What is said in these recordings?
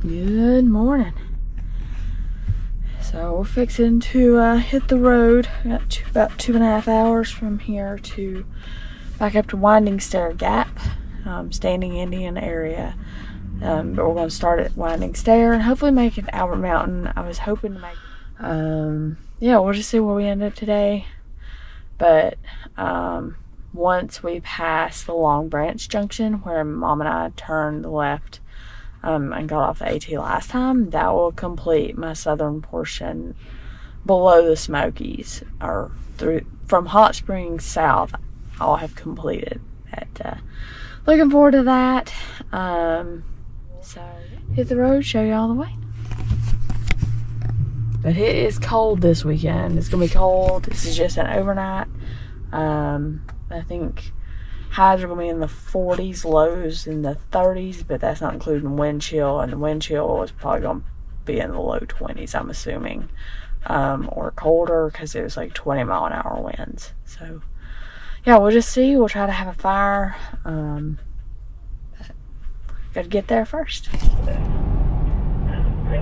Good morning. So we're fixing to hit the road. We got about 2.5 hours from here to back up to Winding Stair Gap, Standing Indian area. But we're going to start at Winding Stair and hopefully make it Albert Mountain. I was hoping to make yeah, we'll just see where we end up today. But once we pass the Long Branch junction where Mom and I turned left and got off the AT last time, that will complete my southern portion below the Smokies, or through from Hot Springs south. I'll have completed that. Looking forward to that. So hit the road, show you all the way. But it is cold this weekend. It's gonna be cold. This is just an overnight. I think highs are gonna be in the 40s, lows in the 30s, but that's not including wind chill, and the wind chill is probably gonna be in the low 20s, I'm assuming, or colder, because it was like 20-mile-an-hour winds. So yeah, we'll just see. We'll try to have a fire. Gotta get there first. It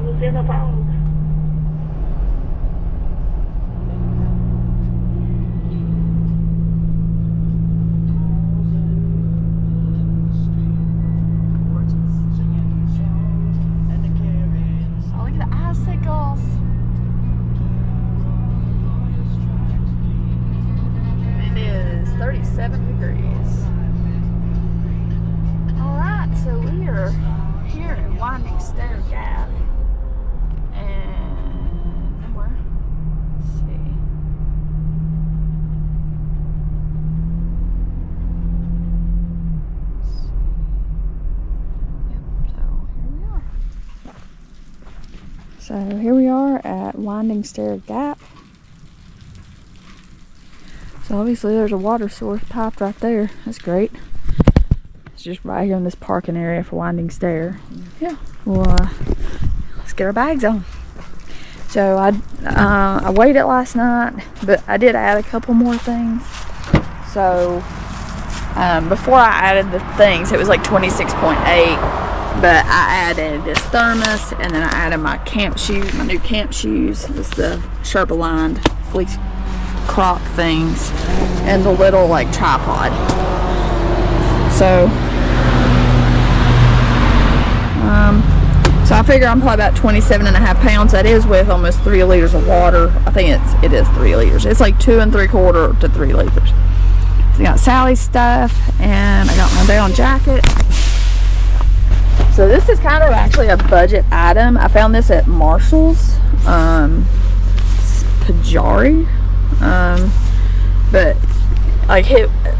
was in the fog. It is 37 degrees. Alright, so we are here at Winding Stair Gap. And let's see. Yep, so here we are at Winding Stair Gap. So obviously there's a water source piped right there. That's great. It's just right here in this parking area for Winding Stair. Yeah. Well, let's get our bags on. So I weighed it last night, but I did add a couple more things. So before I added the things, it was like 26.8. But I added this thermos, and then I added my camp shoes, my new camp shoes. It's the Sherpa lined fleece croc things, and the little like tripod. So I figure I'm probably about 27.5 pounds. That is with almost 3 liters of water. I think it is 3 liters. It's like 2 3/4 to 3 liters. So I got Sally's stuff, and I got my down jacket. So this is kind of actually a budget item. I found this at Marshall's. Pajari. But like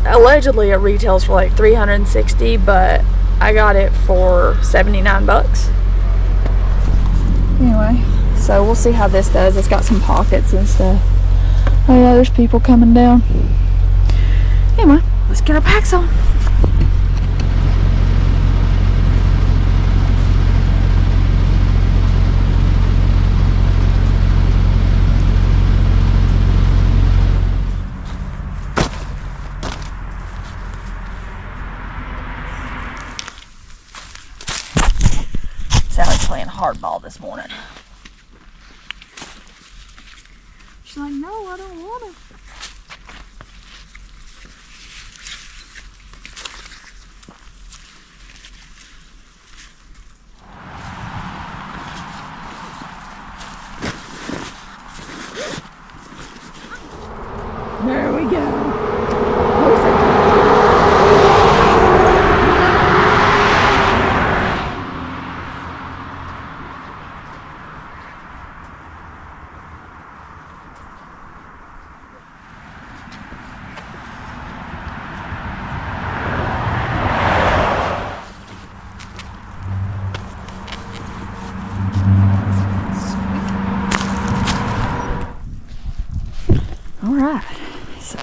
allegedly it retails for like $360, but I got it for 79 bucks. Anyway, so we'll see how this does. It's got some pockets and stuff. Oh yeah, there's people coming down. Anyway, let's get our packs on. Sally's playing hardball this morning. She's like, no, I don't want to. There we go. All right, so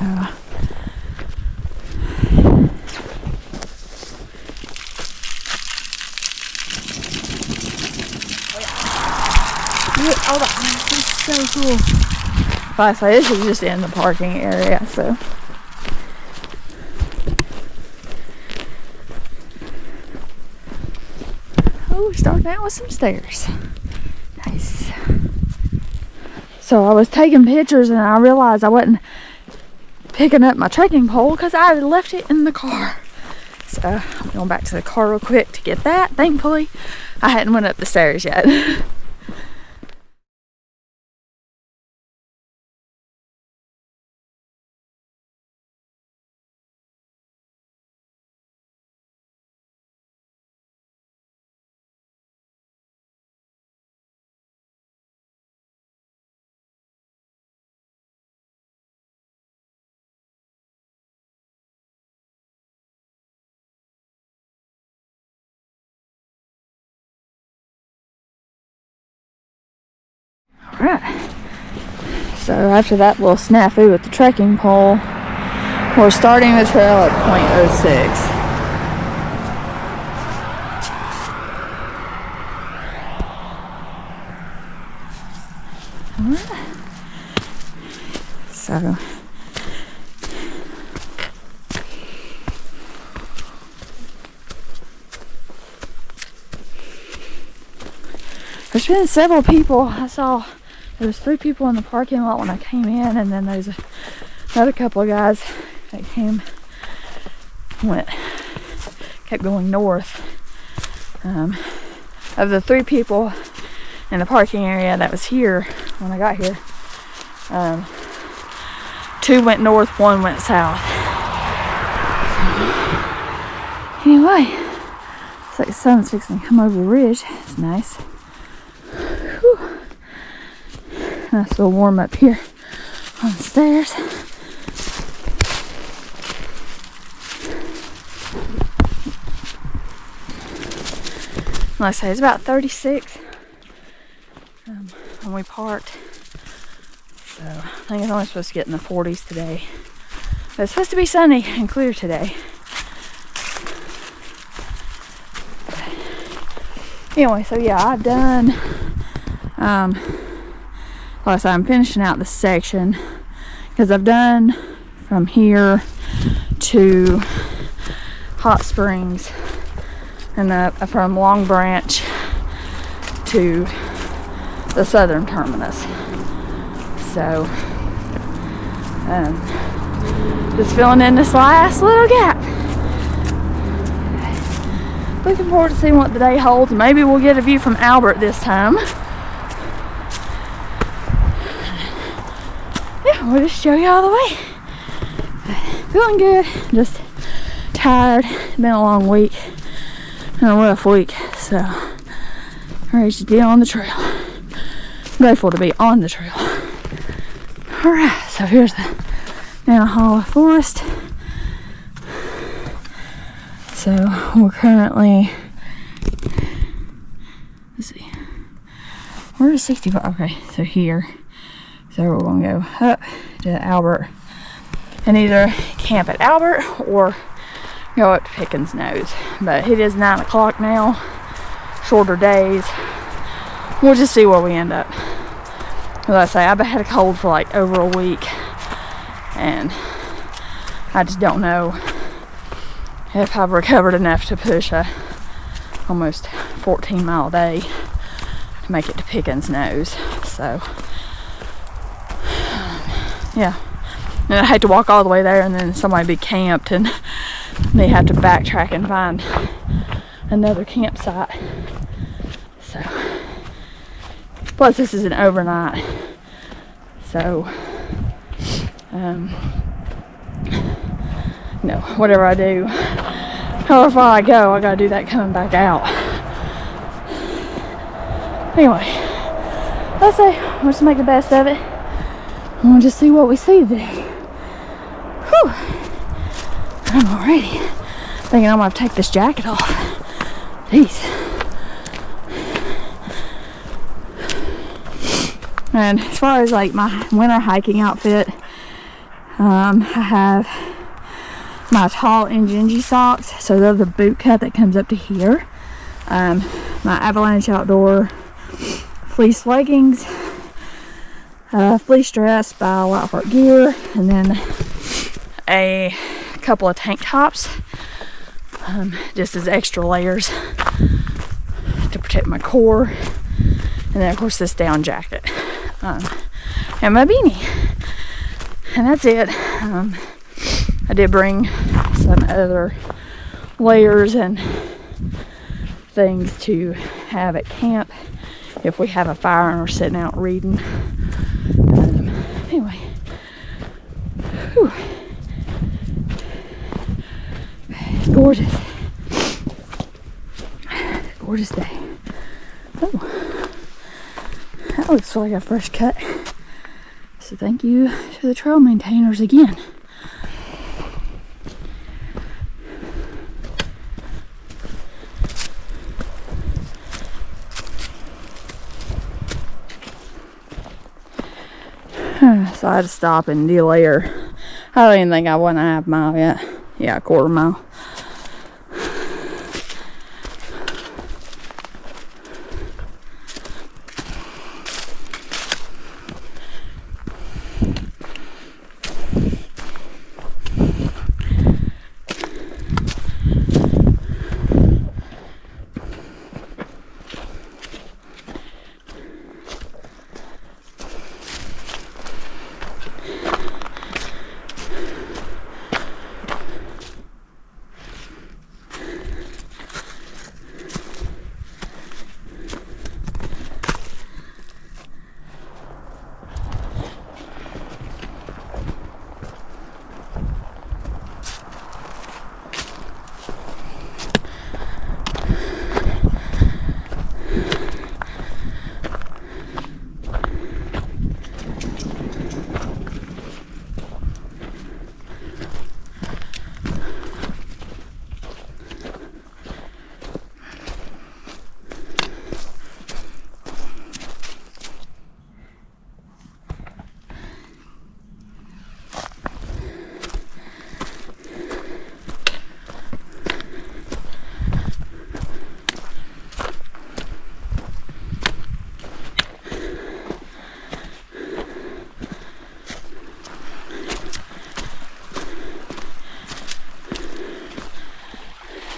oh, that is so cool. But this is just in the parking area, so oh Ooh, starting out with some stairs. Nice. So I was taking pictures and I realized I wasn't picking up my trekking pole because I had left it in the car. So I'm going back to the car real quick to get that. Thankfully, I hadn't went up the stairs yet. Alright, so after that little snafu with the trekking pole, we're starting the trail at .06. Alright, so there's been several people. I saw there was 3 people in the parking lot when I came in, and then there's another couple of guys that kept going north. Of the 3 people in the parking area that was here when I got here, 2 went north, 1 went south. Anyway, it's like the sun's fixing to come over the ridge. It's nice. Whew. Nice little warm up here on the stairs. Like I say, it's about 36 when we parked. So I think it's only supposed to get in the 40s today. But it's supposed to be sunny and clear today. Anyway, so yeah, I've done, like I said, I'm finishing out this section because I've done from here to Hot Springs and from Long Branch to the southern terminus. So, just filling in this last little gap. Looking forward to seeing what the day holds. Maybe we'll get a view from Albert this time. Yeah, we'll just show you all the way. Feeling good, just tired. Been a long week and a rough week, so ready to be on the trail. Grateful to be on the trail. Alright, so here's the Nantahala forest. So we're currently, let's see, we're at 65. Okay, so here. So we're going to go up to Albert and either camp at Albert or go up to Pickens Nose. But it is 9 o'clock now, shorter days. We'll just see where we end up. As I say, I've had a cold for like over a week, and I just don't know if I've recovered enough to push a almost 14-mile day to make it to Pickens Nose. So yeah, and I hate to walk all the way there and then somebody be camped and they have to backtrack and find another campsite. So plus this is an overnight, so no, whatever I do, however far I go, I gotta do that coming back out. Anyway, let's say we'll just make the best of it and we'll just see what we see today. Whew. I'm already thinking I'm gonna have to take this jacket off. Jeez. And as far as like my winter hiking outfit, I have my tall Injinji socks, so they're the boot cut that comes up to here. My Avalanche Outdoor fleece leggings, fleece dress by Wildfart Gear, and then a couple of tank tops, just as extra layers to protect my core. And then of course this down jacket. And my beanie. And that's it. I did bring some other layers and things to have at camp if we have a fire and we're sitting out reading. Anyway. Whew. It's gorgeous. Gorgeous day. Oh, that looks like a fresh cut. So thank you to the trail maintainers again. So I had to stop and delayer. I don't even think I went a half mile yet. Yeah, a quarter mile.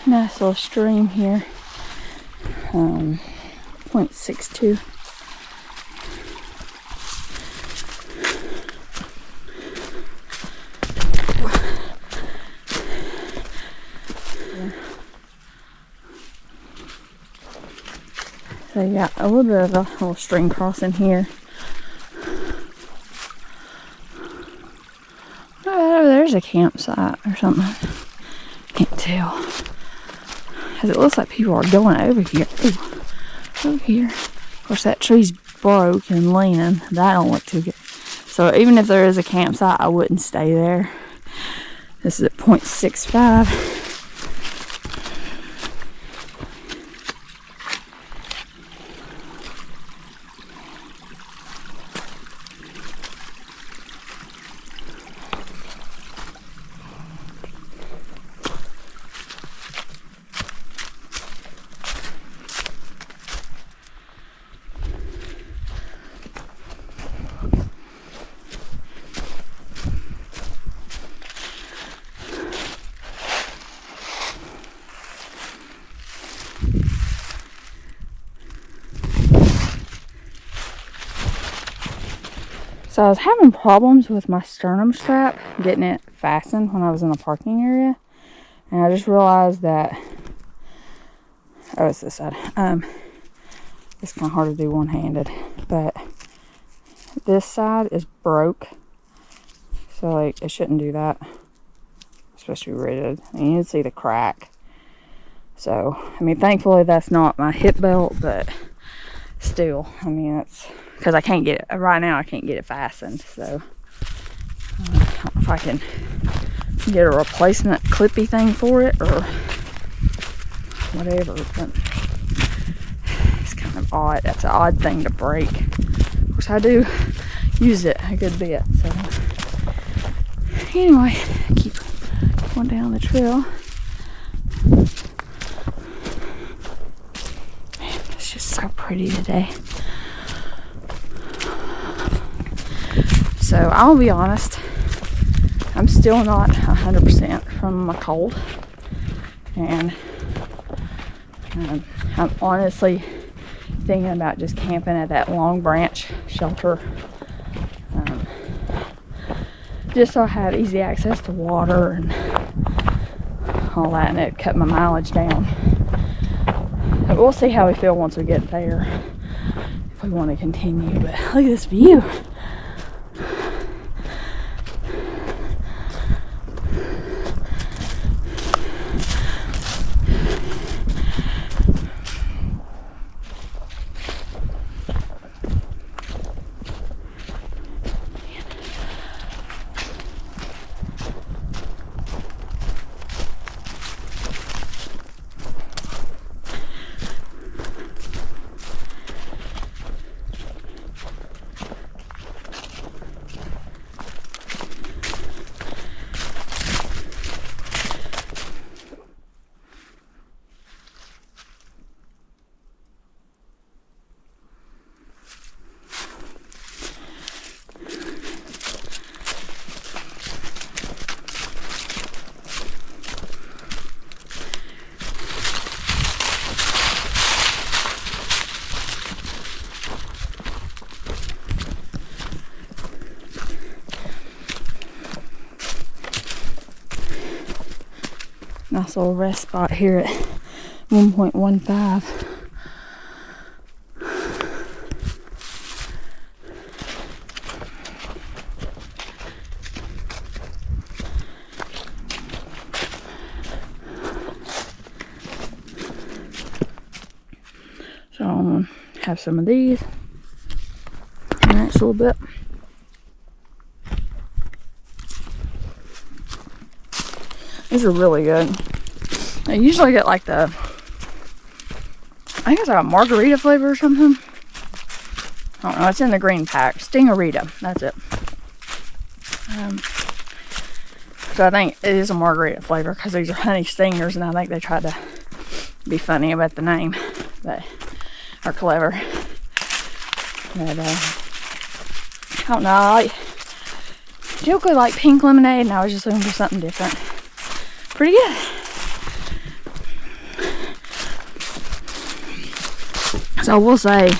Nice little stream here. 0.62. So you got a little bit of a little stream crossing here. Oh, there's a campsite or something. Can't tell. Because it looks like people are going over here. Ooh, over here. Of course, that tree's broke and leaning. That don't look too good. So even if there is a campsite, I wouldn't stay there. This is at 0.65. So I was having problems with my sternum strap, getting it fastened when I was in the parking area. And I just realized that, oh, it's this side. It's kind of hard to do one-handed, but this side is broke. So like, it shouldn't do that. It's supposed to be rigid. And you can see the crack. So, I mean, thankfully that's not my hip belt, but still, I mean, it's because I can't get it right now. I can't get it fastened, so I don't know if I can get a replacement clippy thing for it or whatever. But it's kind of odd. That's an odd thing to break. Of course, I do use it a good bit. So anyway, I keep going down the trail. Man, it's just so pretty today. So I'll be honest, I'm still not 100% from my cold, and I'm honestly thinking about just camping at that Long Branch shelter, just so I have easy access to water and all that, and it cut my mileage down. But we'll see how we feel once we get there, if we want to continue. But look at this view. Nice little rest spot here at 1.15. So I'm gonna have some of these in the next little bit. These are really good. I usually get like the, I think it's like a margarita flavor or something. I don't know, it's in the green pack. Stingarita, that's it. So I think it is a margarita flavor because these are honey stingers, and I think they tried to be funny about the name, but are clever. But I don't know, I typically like pink lemonade, and I was just looking for something different. Pretty good. So I will say, in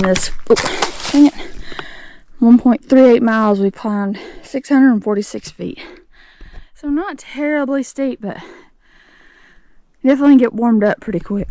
this 1.38 miles, we climbed 646 feet. So not terribly steep, but definitely get warmed up pretty quick.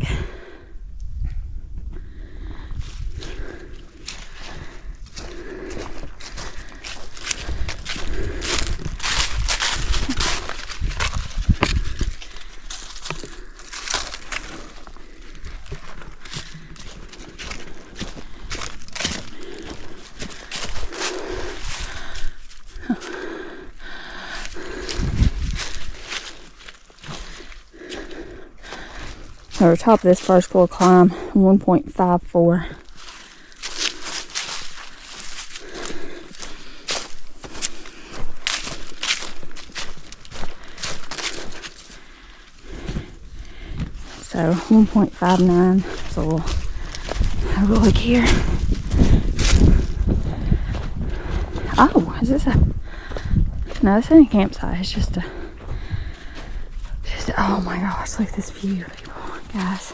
So the top of this first little climb, 1.54. So 1.59. So we'll have a look here. Oh, is this a? No, this ain't a campsite. It's just a. Oh my gosh! Look at this view, people, guys.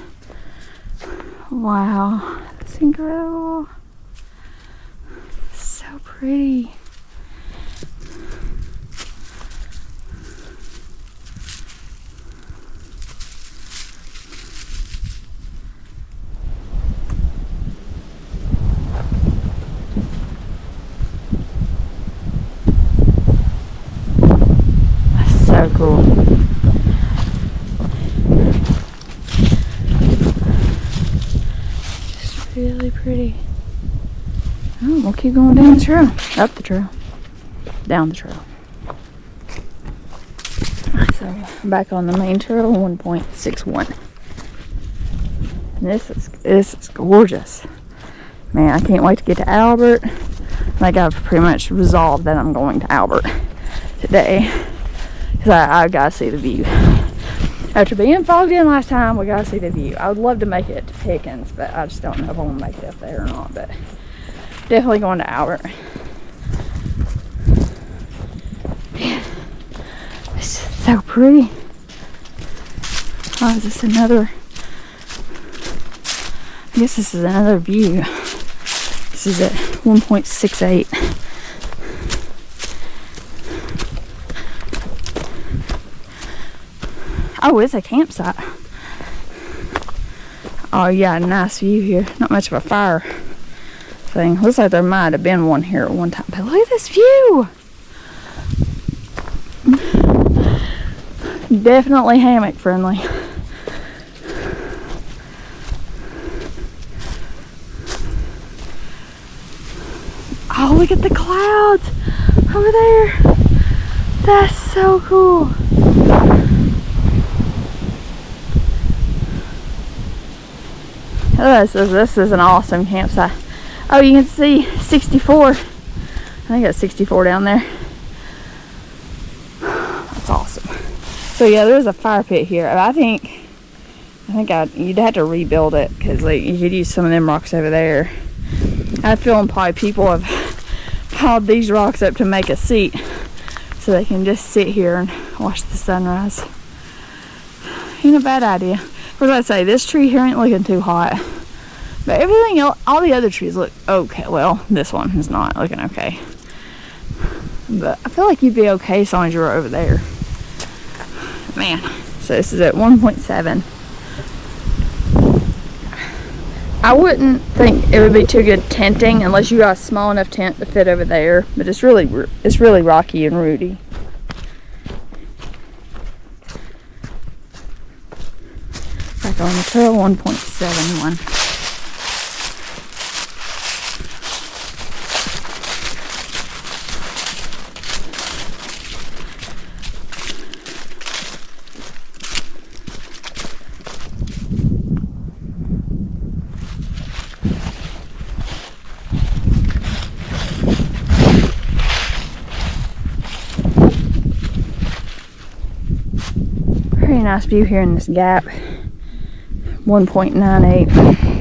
Wow, that's incredible. So pretty. That's so cool. Really pretty. Oh, we'll keep going down the trail, up the trail, down the trail. So back on the main trail, 1.61. This is gorgeous, man. I can't wait to get to Albert. Like, I've pretty much resolved that I'm going to Albert today because I gotta see the view. After being fogged in last time, we gotta see the view. I would love to make it to Pickens, but I just don't know if I want to make it up there or not. But definitely going to Albert. Man, it's just so pretty. Oh, is this another guess this is another view. This is at 1.68. Oh, it's a campsite. Oh yeah, nice view here. Not much of a fire thing. Looks like there might have been one here at one time. But look at this view. Definitely hammock friendly. Oh, look at the clouds over there. That's so cool. Oh, this is an awesome campsite. Oh, you can see 64. I think that's 64 down there. That's awesome. So yeah, there's a fire pit here. I think you'd have to rebuild it, because like you could use some of them rocks over there. I have a feeling probably people have piled these rocks up to make a seat so they can just sit here and watch the sunrise. Ain't a bad idea. What did I say? This tree here ain't looking too hot. But everything else, all the other trees look okay. Well, this one is not looking okay. But I feel like you'd be okay as long as you were over there. Man, so this is at 1.7. I wouldn't think it would be too good tenting unless you got a small enough tent to fit over there. But it's really rocky and rooty. Back on the trail, 1.71. Pretty nice view here in this gap. 1.98.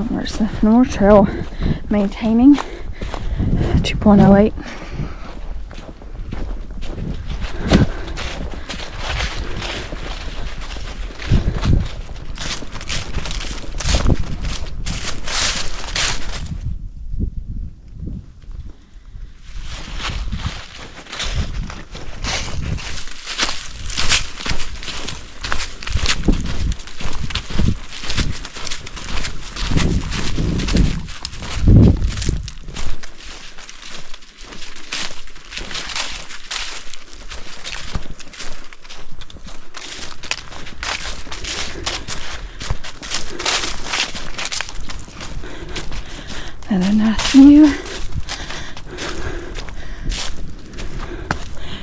Where's the North Trail maintaining 2.08. Another nice view.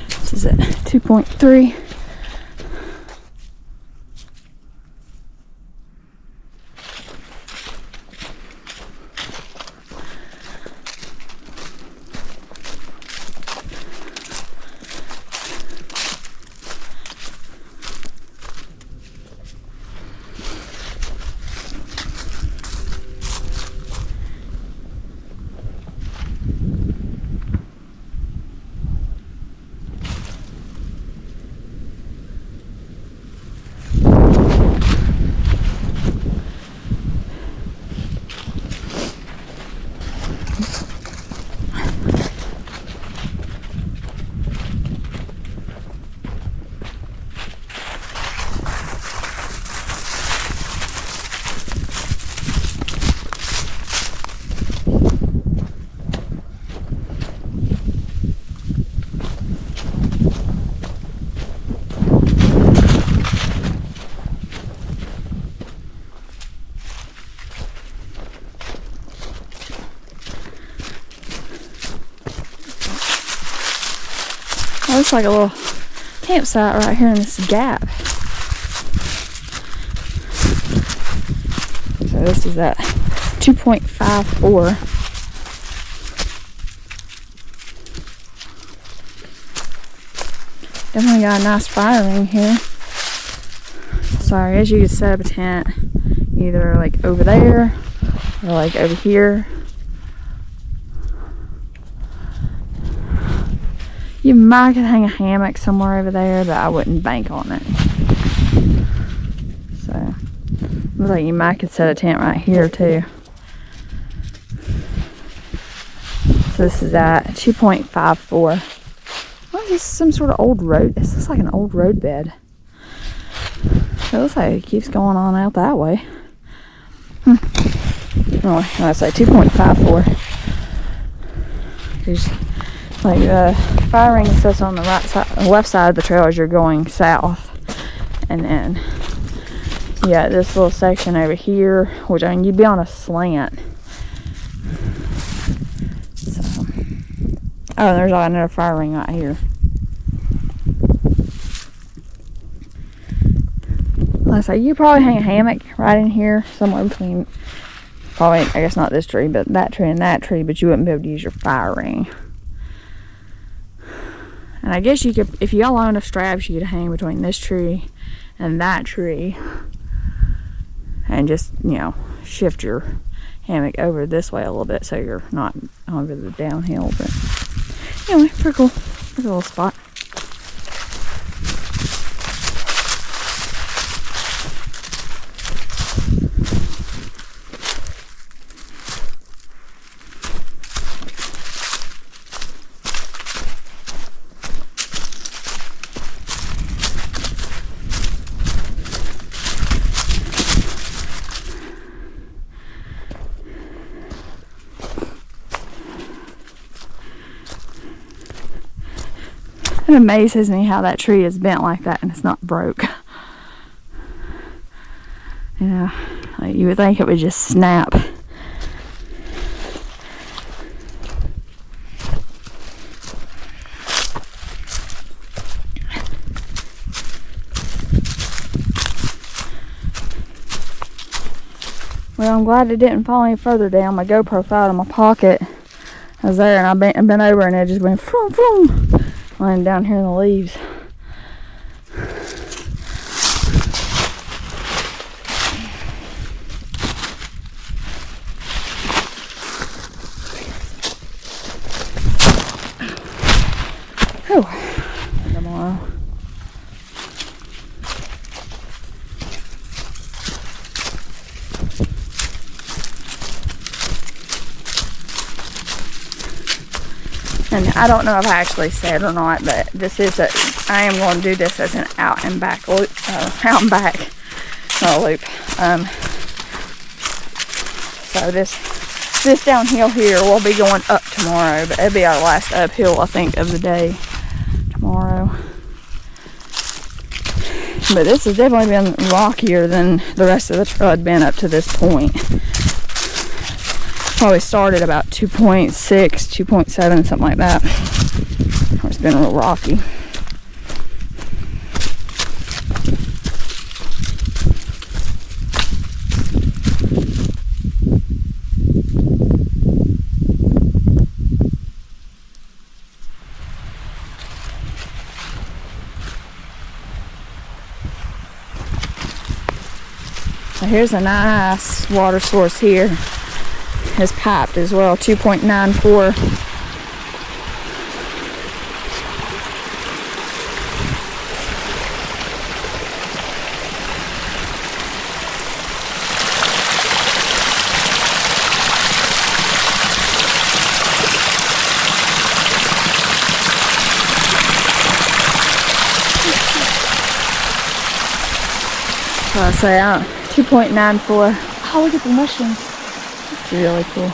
This is at 2.3. Looks like a little campsite right here in this gap. So this is at 2.54. Definitely got a nice fire ring here. So I guess you could set up a tent either like over there or like over here. You might could hang a hammock somewhere over there, but I wouldn't bank on it. So looks like you might could set a tent right here too. So this is at 2.54. What is this? Some sort of old road? This looks like an old road bed. It looks like it keeps going on out that way. Oh, I say 2.54. There's like the fire ring sits on the right side, the left side of the trail as you're going south, and then you got this little section over here, which I mean you'd be on a slant. So, oh, there's another fire ring right here. Let's say you probably hang a hammock right in here, somewhere between, probably, I guess not this tree, but that tree and that tree, but you wouldn't be able to use your fire ring. And I guess you could, if you got long enough straps, you could hang between this tree and that tree and just, you know, shift your hammock over this way a little bit so you're not over the downhill. But anyway, pretty cool. Pretty little spot. It amazes me how that tree is bent like that and it's not broke. You know, like you would think it would just snap. Well, I'm glad it didn't fall any further down. My GoPro fell out of my pocket. I was there and I bent over and it just went vroom vroom. Lying down here in the leaves. Whew. Tomorrow. And I don't know if I actually said or not, but this is I am going to do this as an out and back loop, out and back loop. So this downhill here will be going up tomorrow, but it'll be our last uphill, I think, of the day tomorrow. But this has definitely been rockier than the rest of the trail had been up to this point. Probably started about 2.6, 2.7, something like that. It's been real rocky. So here's a nice water source here. Is piped as well, 2.94. So I say 2.94. Oh, look at the mushrooms. It's really cool.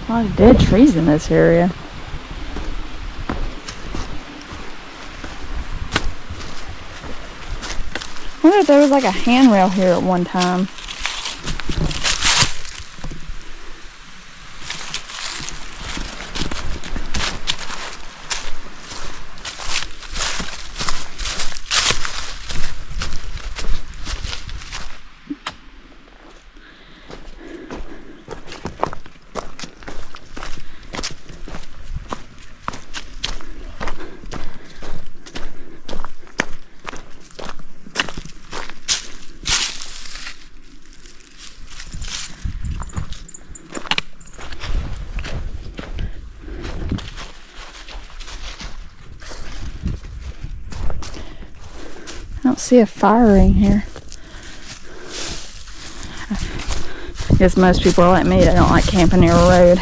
A lot of dead trees in this area. wonder if there was like a handrail here at one time. I don't see a fire ring here. I guess most people are like me, they don't like camping near a road.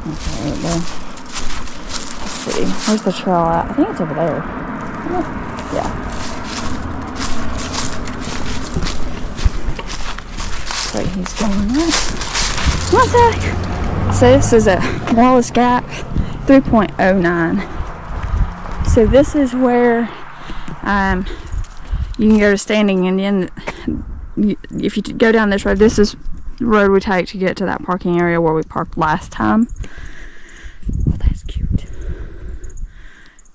Okay, there we go. Let's see. Where's the trail at? I think it's over there. Yeah. So he's going right. One sec. So this is a Wallace Gap 3.09. So this is where you can go to Standing Indian. If you go down this road, this is the road we take to get to that parking area where we parked last time. Oh, that's cute.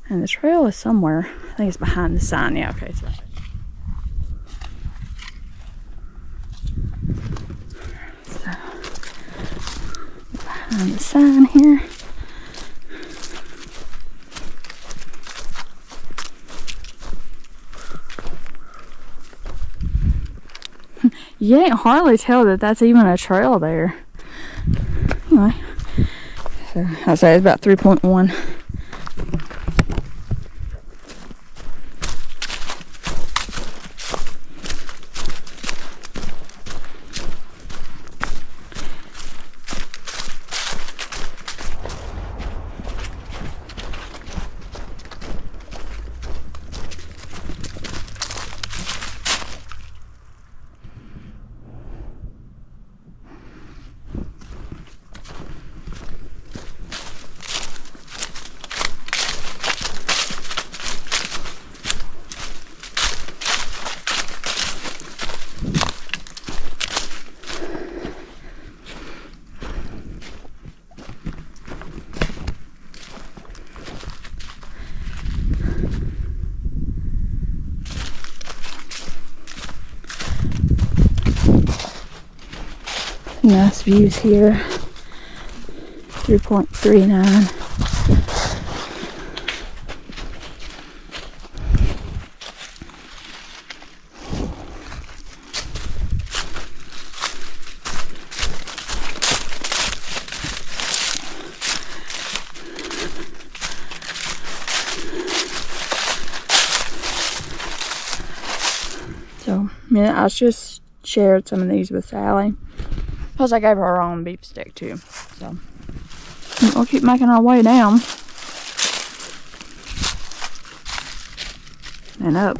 And the trail is somewhere. I think it's behind the sign. Yeah, okay, it's right there. So, behind the sign here. You can't hardly tell that that's even a trail there. Anyway, so I say it's about 3.1. Nice views here. 3.39. So, yeah, I just shared some of these with Sally. Plus, I gave her her own beef stick too. So, we'll keep making our way down and up.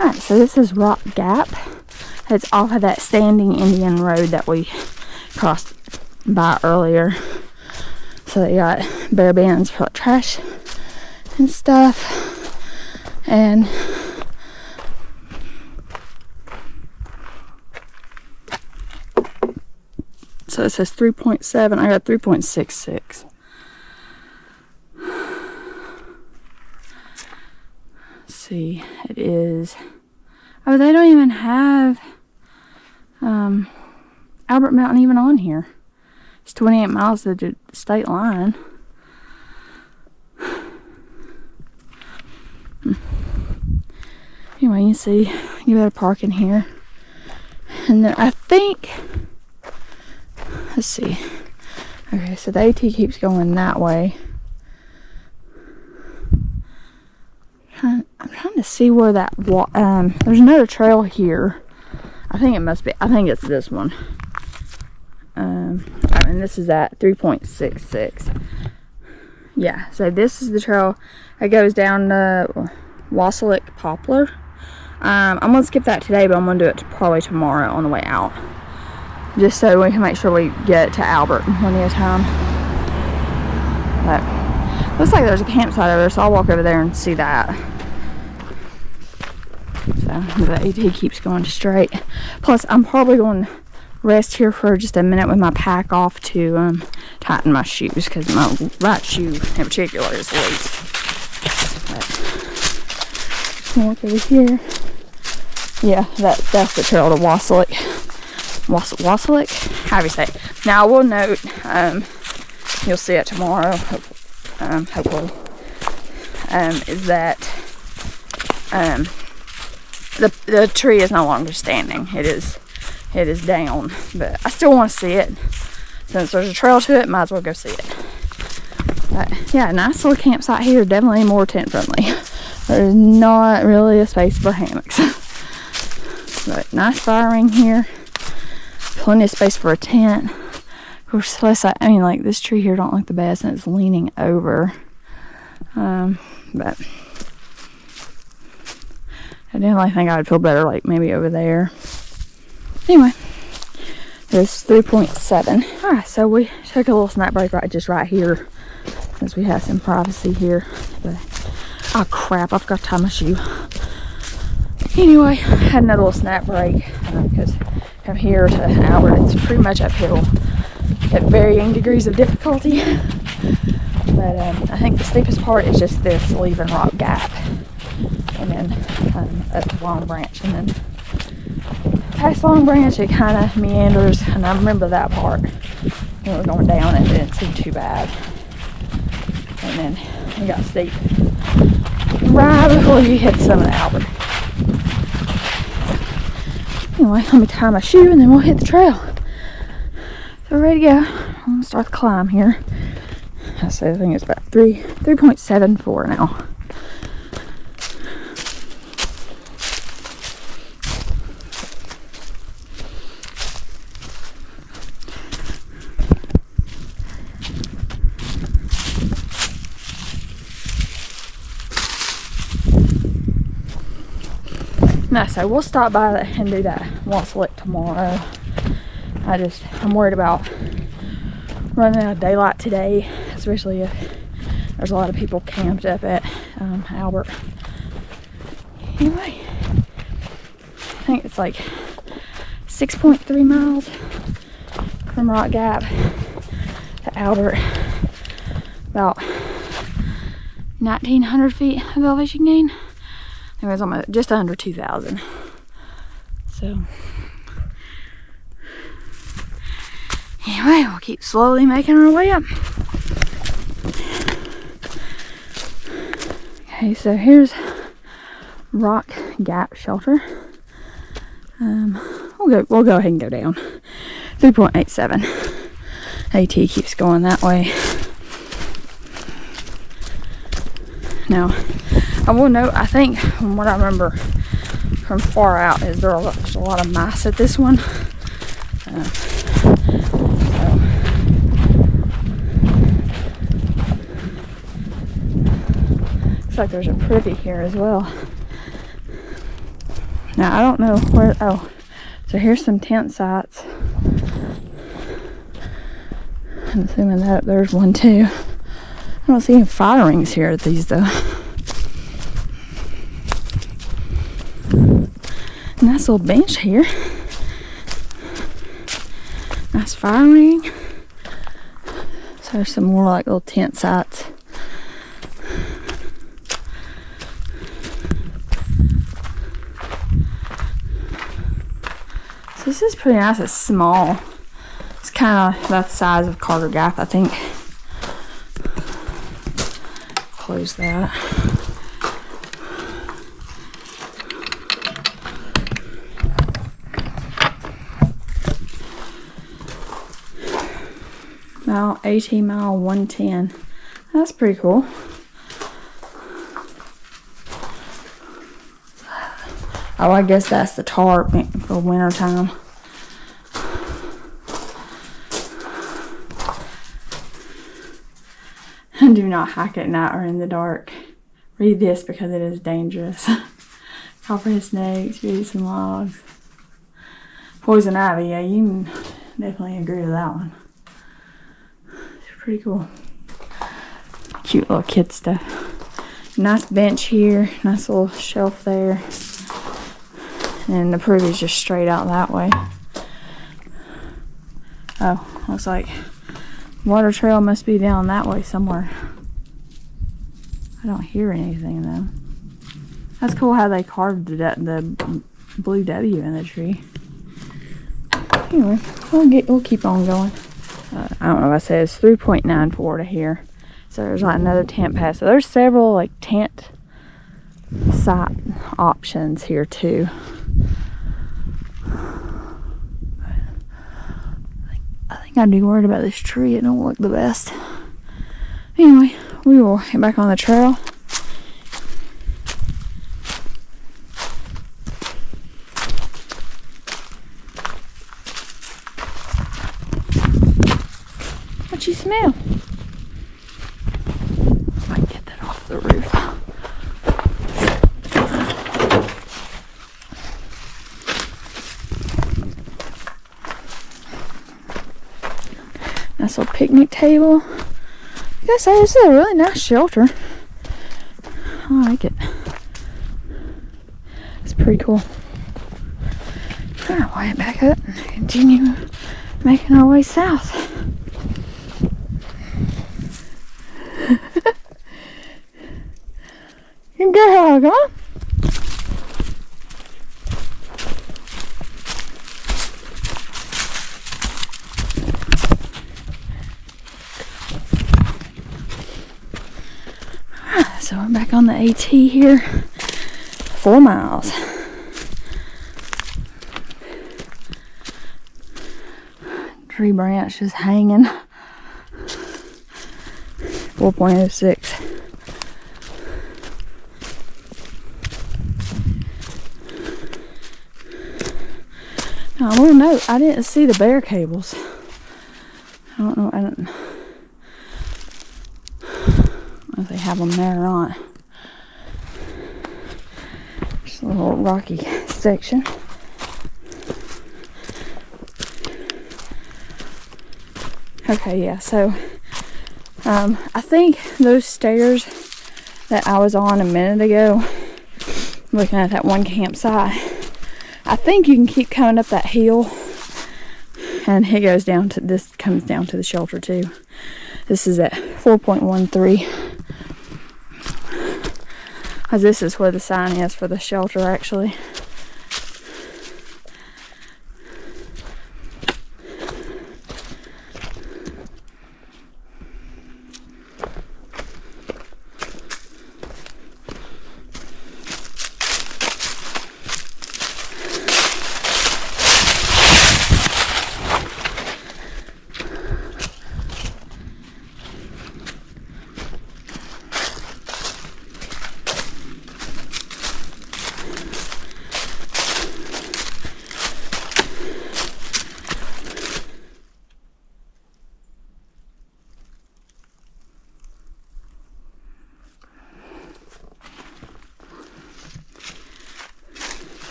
Alright, so this is Rock Gap. It's off of that Standing Indian road that we crossed by earlier. So they got bare bins for like trash and stuff. And so it says 3.7. I got 3.66. See, it is, oh, they don't even have Albert Mountain even on here. It's 28 miles to the state line. Anyway, you can see you better park in here. And then I think, let's see. Okay, so the AT keeps going that way. I'm trying to see where that there's another trail here. I think it must be, I think it's this one. And this is at 3.66. Yeah, so this is the trail that goes down to Wallace Poplar. I'm gonna skip that today, but I'm gonna do it probably tomorrow on the way out, just so we can make sure we get to Albert in plenty of time. But looks like there's a campsite over there, so I'll walk over there and see that. So the AT keeps going straight. Plus, I'm probably going to rest here for just a minute with my pack off to tighten my shoes, because my right shoe in particular is loose. But just gonna walk over here. Yeah, that's the trail to Wallace. How do you say it? Now I will note, you'll see it tomorrow, hopefully, is that the tree is no longer standing. It is down, but I still want to see it. Since there's a trail to it, might as well go see it. But yeah, nice little campsite here. Definitely more tent friendly. There's not really a space for hammocks. But nice fire ring here. Plenty of space for a tent. Of course, I mean, like, this tree here don't look the best, and it's leaning over. But I definitely think I would feel better, like, maybe over there. Anyway, it's 3.7. Alright, so we took a little snack break right here, since we have some privacy here. But, oh crap, I forgot to tie my shoe. Anyway, I had another little snack break, because from here to Albert, it's pretty much uphill at varying degrees of difficulty. But I think the steepest part is just this, leaving Rock Gap, and then up to Long Branch, and then past Long Branch it kind of meanders, and I remember that part when we were going down. It didn't seem too bad, and then it got steep right before you hit some of the Albert. Anyway, let me tie my shoe and then we'll hit the trail. So we're ready to go. I'm gonna start the climb here. I think it's about 3.74 now. No, so we'll stop by and do that Wallace Gap tomorrow. I'm worried about running out of daylight today, especially if there's a lot of people camped up at Albert. Anyway, I think it's like 6.3 miles from Rock Gap to Albert. About 1,900 feet of elevation gain. It was almost just under 2,000. So anyway, we'll keep slowly making our way up. Okay, so here's Rock Gap shelter. We'll go ahead and go down. 3.87. AT keeps going that way. Now, I will note, I think from what I remember from far out is there's a lot of mice at this one. Looks like there's a privy here as well. Now I don't know where, oh, so here's some tent sites. I'm assuming that up there's one too. I don't see any fire rings here at these though. Nice little bench here. Nice fire ring. So there's some more like little tent sites. So this is pretty nice. It's small. It's kind of about the size of Carter Gap, I think. Close that. mile, AT mile 110. That's pretty cool. Oh, I guess that's the tarp for winter time. Do not hike at night or in the dark. Read this because it is dangerous. Copperhead snakes, read some logs. Poison ivy, yeah, you can definitely agree with that one. It's pretty cool. Cute little kid stuff. Nice bench here, nice little shelf there. And the privie's just straight out that way. Oh, looks like water trail must be down that way somewhere. I don't hear anything though. That's cool how they carved the blue W in the tree. Anyway, we'll keep on going. I don't know if I said it's 3.94 to here. So there's like another tent pass. So there's several like tent site options here too. I think I'd be worried about this tree. It don't look the best. Anyway, we will get back on the trail. What you smell? I might get that off the roof. Nice little picnic table. I gotta say, this is a really nice shelter. I like it. It's pretty cool. Alright, way back up and continue making our way south. Good girl, come on. So we're back on the AT here. 4 miles. Tree branch just hanging. 4.06. Now, I will note, I didn't see the bear cables. I don't know if they have them there or not. Just a little rocky section. Okay, yeah, so I think those stairs that I was on a minute ago, looking at that one campsite, I think you can keep coming up that hill, and it goes down to, this comes down to the shelter too. This is at 4.13. Because this is where the sign is for the shelter, actually.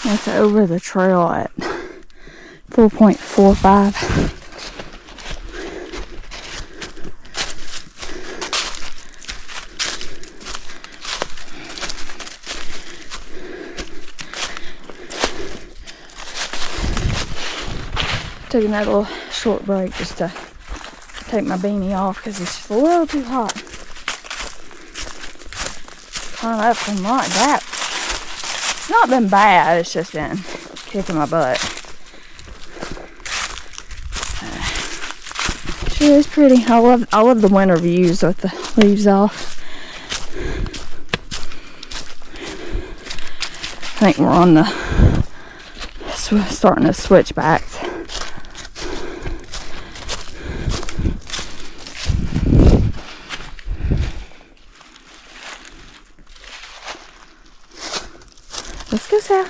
That's over the trail at 4.45. Taking that little short break just to take my beanie off because it's just a little too hot. Climb up from like that. It's not been bad, it's just been kicking my butt. Sure is pretty. I love the winter views with the leaves off. I think we're on the starting to switchbacks. Let's go, Sal.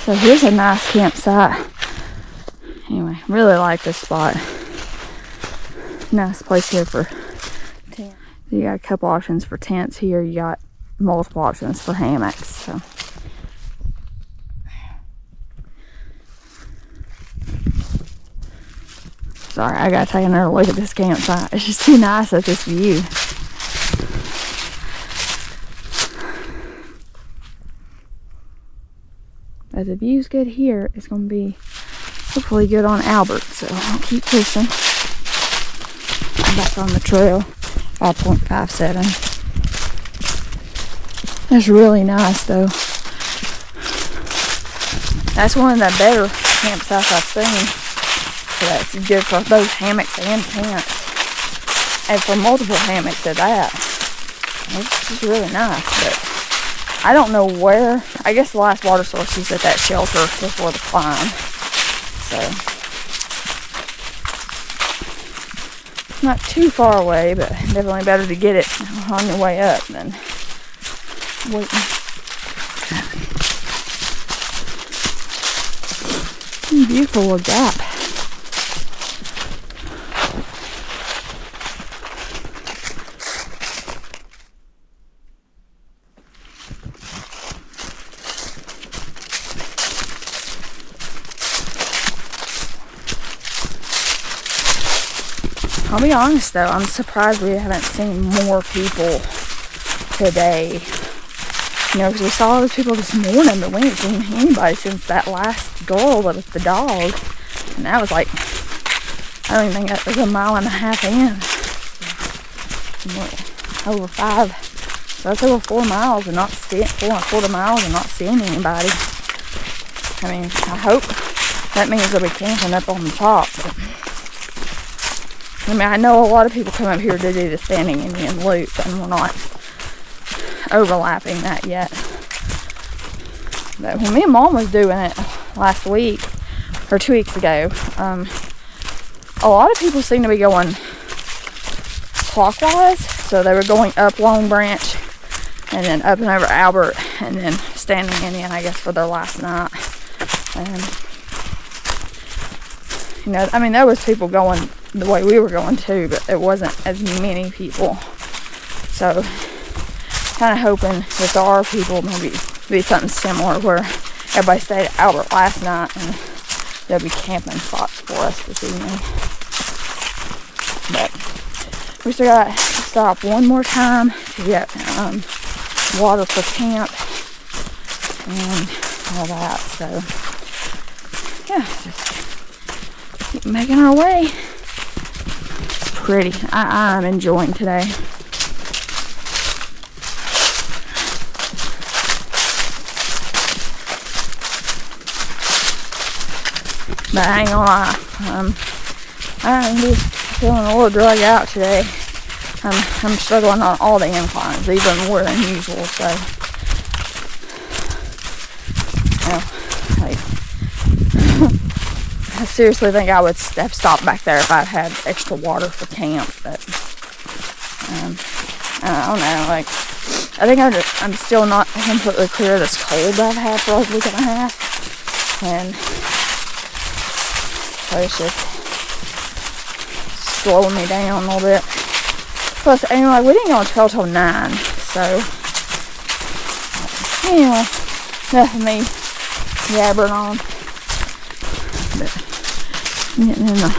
So here's a nice campsite. Anyway, really like this spot. Nice place here for tents. You got a couple options for tents here. You got multiple options for hammocks. So sorry, I gotta take another look at this campsite. It's just too nice at this view. But the view's good here. It's gonna be hopefully good on Albert, so I'll keep pushing. I'm back on the trail, 5.57. That's really nice though. That's one of the better campsites I've seen. So that's good for both hammocks and tents. And for multiple hammocks at that. It's just really nice, but I don't know where. I guess the last water source is at that shelter before the climb. So not too far away, but definitely better to get it on your way up than waiting. Beautiful little gap. I'll be honest though, I'm surprised we haven't seen more people today. You know, because we saw those people this morning, but we ain't seen anybody since that last girl with the dog. And that was like, I don't even think that was a mile and a half in. Over 5. So that's over 4 miles and not seeing, 4.25 miles and not seeing anybody. I mean, I hope that means they'll be camping up on the top. But I mean, I know a lot of people come up here to do the Standing Indian Loop, and we're not overlapping that yet. But when me and Mom was doing it last week, or 2 weeks ago, a lot of people seem to be going clockwise. So they were going up Long Branch, and then up and over Albert, and then Standing Indian, I guess, for their last night. And, you know, I mean, there was people going the way we were going too, but it wasn't as many people. So kind of hoping that there are people, maybe be something similar where everybody stayed at Albert last night, and there'll be camping spots for us this evening. But we still got to stop one more time to get water for camp and all that. So yeah, just keep making our way. It's pretty. I'm enjoying today. But I ain't gonna lie, I'm just feeling a little drug out today. I'm struggling on all the inclines, even more than usual. So, like, I seriously think I would have stopped back there if I'd had extra water for camp. But I don't know. Like, I think I'm still not completely clear of this cold that I've had for a week and a half, and so it's just slowing me down a little bit. Plus, anyway, we didn't go on trail till 9, so anyway, nothing me yabbering on. But I'm getting in the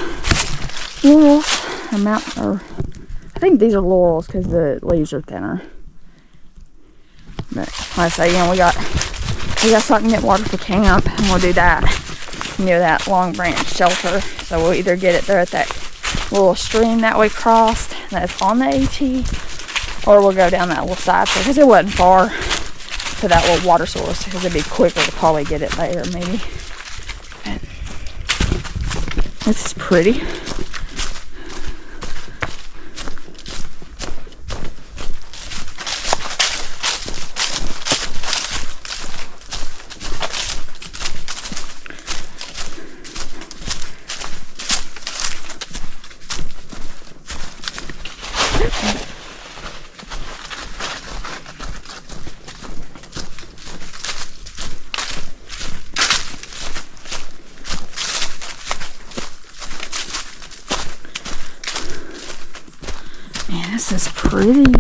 laurels, or I think these are laurels because the leaves are thinner. But like I say, you know, we got so I can get water for camp, and we'll do that near that Long Branch shelter. So we'll either get it there at that little stream that we crossed that's on the AT, or we'll go down that little side trail because it wasn't far to that little water source, because it'd be quicker to probably get it there maybe. And this is pretty. Man, this is pretty.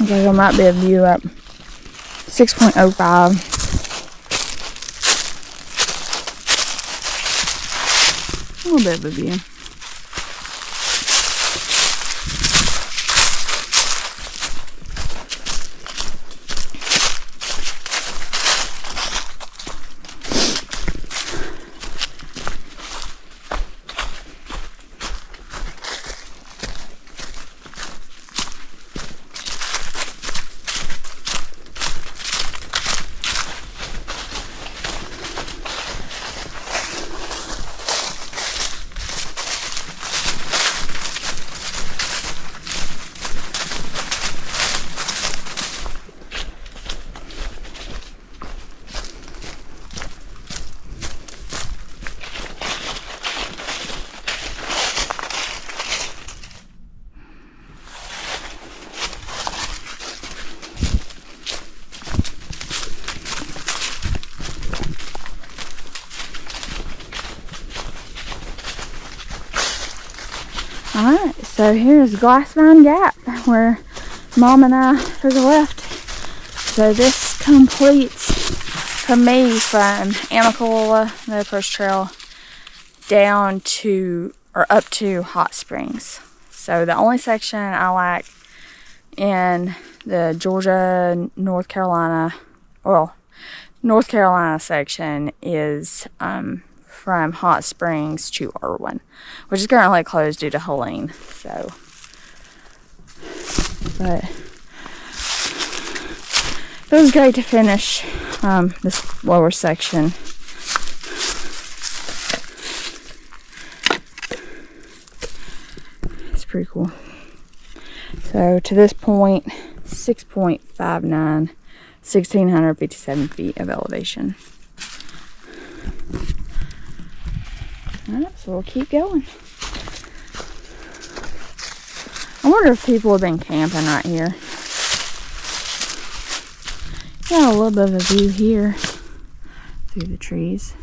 Okay, there might be a view up 6.05. A little bit of a view. Alright, so here's Glassvine Gap, where Mom and I took a left. So this completes for me from Nantahala, the approach trail, down to, or up to Hot Springs. So the only section I like in the Georgia, North Carolina section is from Hot Springs to Irwin, which is currently closed due to Helene. So, but it was great to finish this lower section. It's pretty cool. So to this point, 6.59, 1,657 feet of elevation. Alright, so we'll keep going. I wonder if people have been camping right here. Got a little bit of a view here through the trees.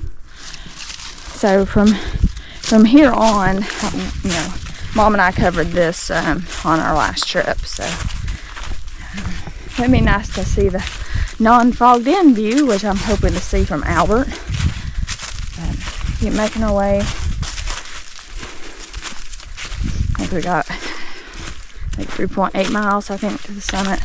So from here on, you know, Mom and I covered this on our last trip, so it'd be nice to see the non-fogged in view, which I'm hoping to see from Albert. But keep making our way. I think we got like 3.8 miles, I think, to the summit.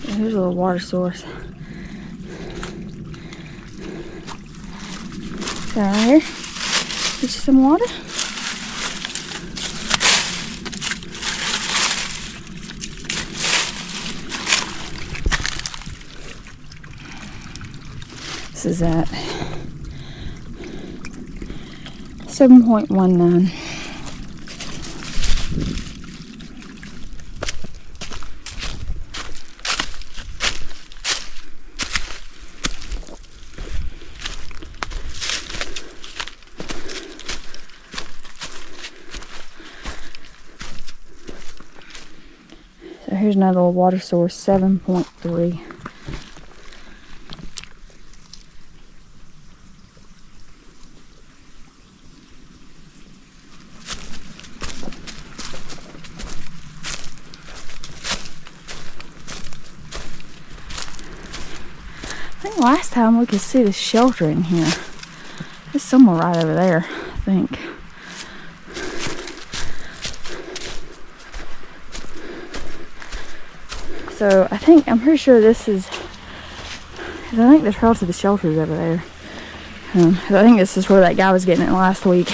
Here's a little water source. So right here, get you some water. This is at 7.19. So here's another little water source, 7.3. I think last time we could see the shelter in here. It's somewhere right over there, I think. So I'm pretty sure this is, I think the trail to the shelter is over there. I think this is where that guy was getting it last week.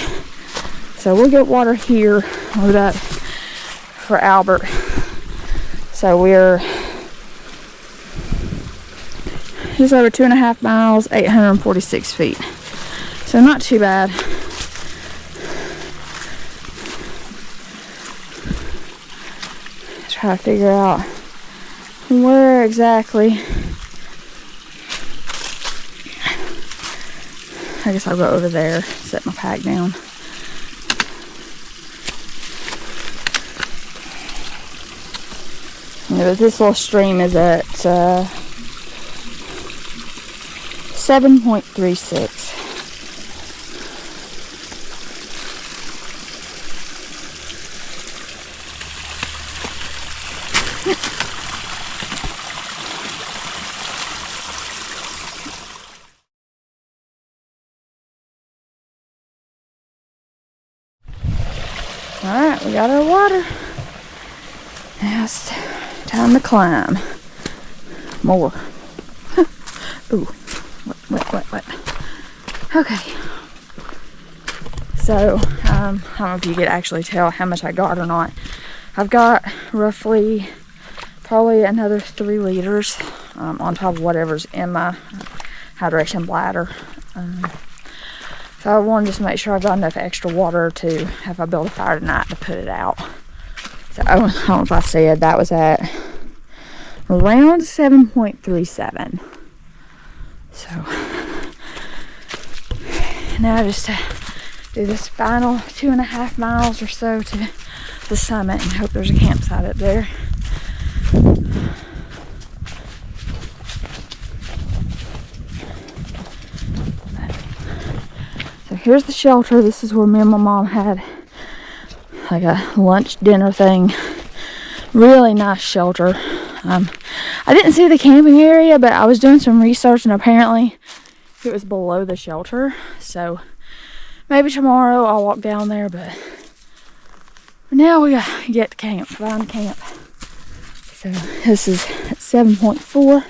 So we'll get water here, load up for Albert. So we're just over 2.5 miles, 846 feet. So not too bad. Try to figure out where exactly. I guess I'll go over there, set my pack down. Yeah, but this little stream is at 7.36. Alright, we got our water. Now it's time to climb. More. Ooh, wet. Okay. So, I don't know if you could actually tell how much I got or not. I've got roughly probably another 3 liters on top of whatever's in my hydration bladder. So I want to just make sure I've got enough extra water to, if I build a fire tonight, to put it out. So I don't know if I said that was at around 7.37. So now just to do this final 2.5 miles or so to the summit and hope there's a campsite up there. So here's the shelter. This is where me and my mom had like a lunch dinner thing. Really nice shelter. I didn't see the camping area, but I was doing some research and apparently it was below the shelter. So maybe tomorrow I'll walk down there, but now we gotta get to camp, find camp. So this is 7.4.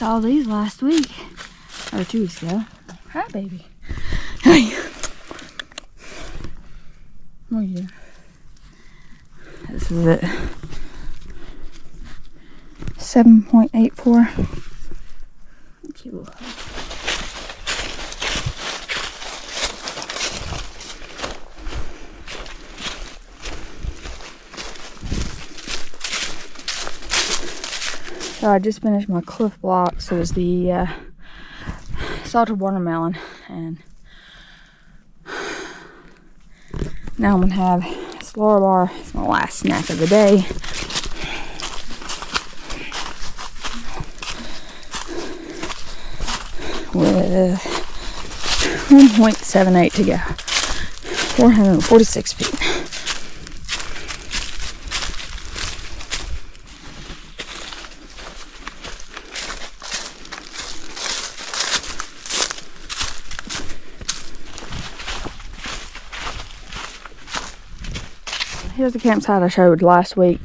saw these last week, or 2 weeks ago. Hi, baby. Hey. What are you? This is it. 7.84. Cute little hug. So I just finished my Cliff Blocks. It was the salted watermelon, and now I'm gonna have a Slaughter bar. It's my last snack of the day. With 1.78 to go. 446 feet. Here's the campsite I showed last week,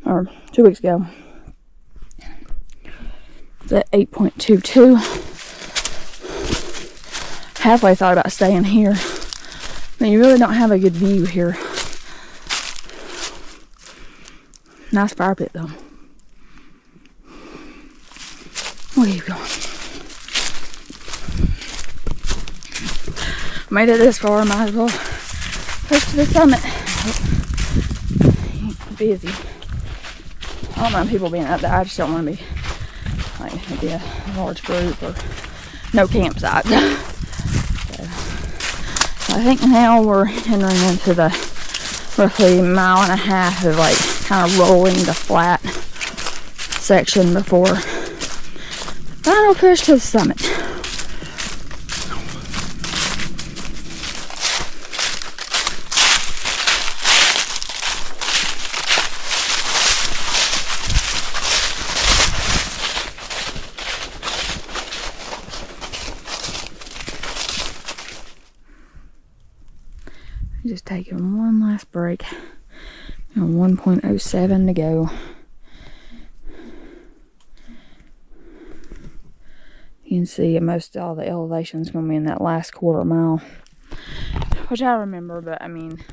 or 2 weeks ago. It's at 8.22. Halfway thought about staying here, but you really don't have a good view here. Nice fire pit though. Where are you going? Made it this far, might as well push to the summit. Busy. I don't mind people being up there. I just don't want to be like maybe a large group or no campsite. So I think now we're entering into the roughly 1.5 miles of like kind of rolling the flat section before final push to the summit. Just taking one last break. 1.07 to go. You can see most all the elevation is going to be in that last 1/4 mile, which I remember, but I mean,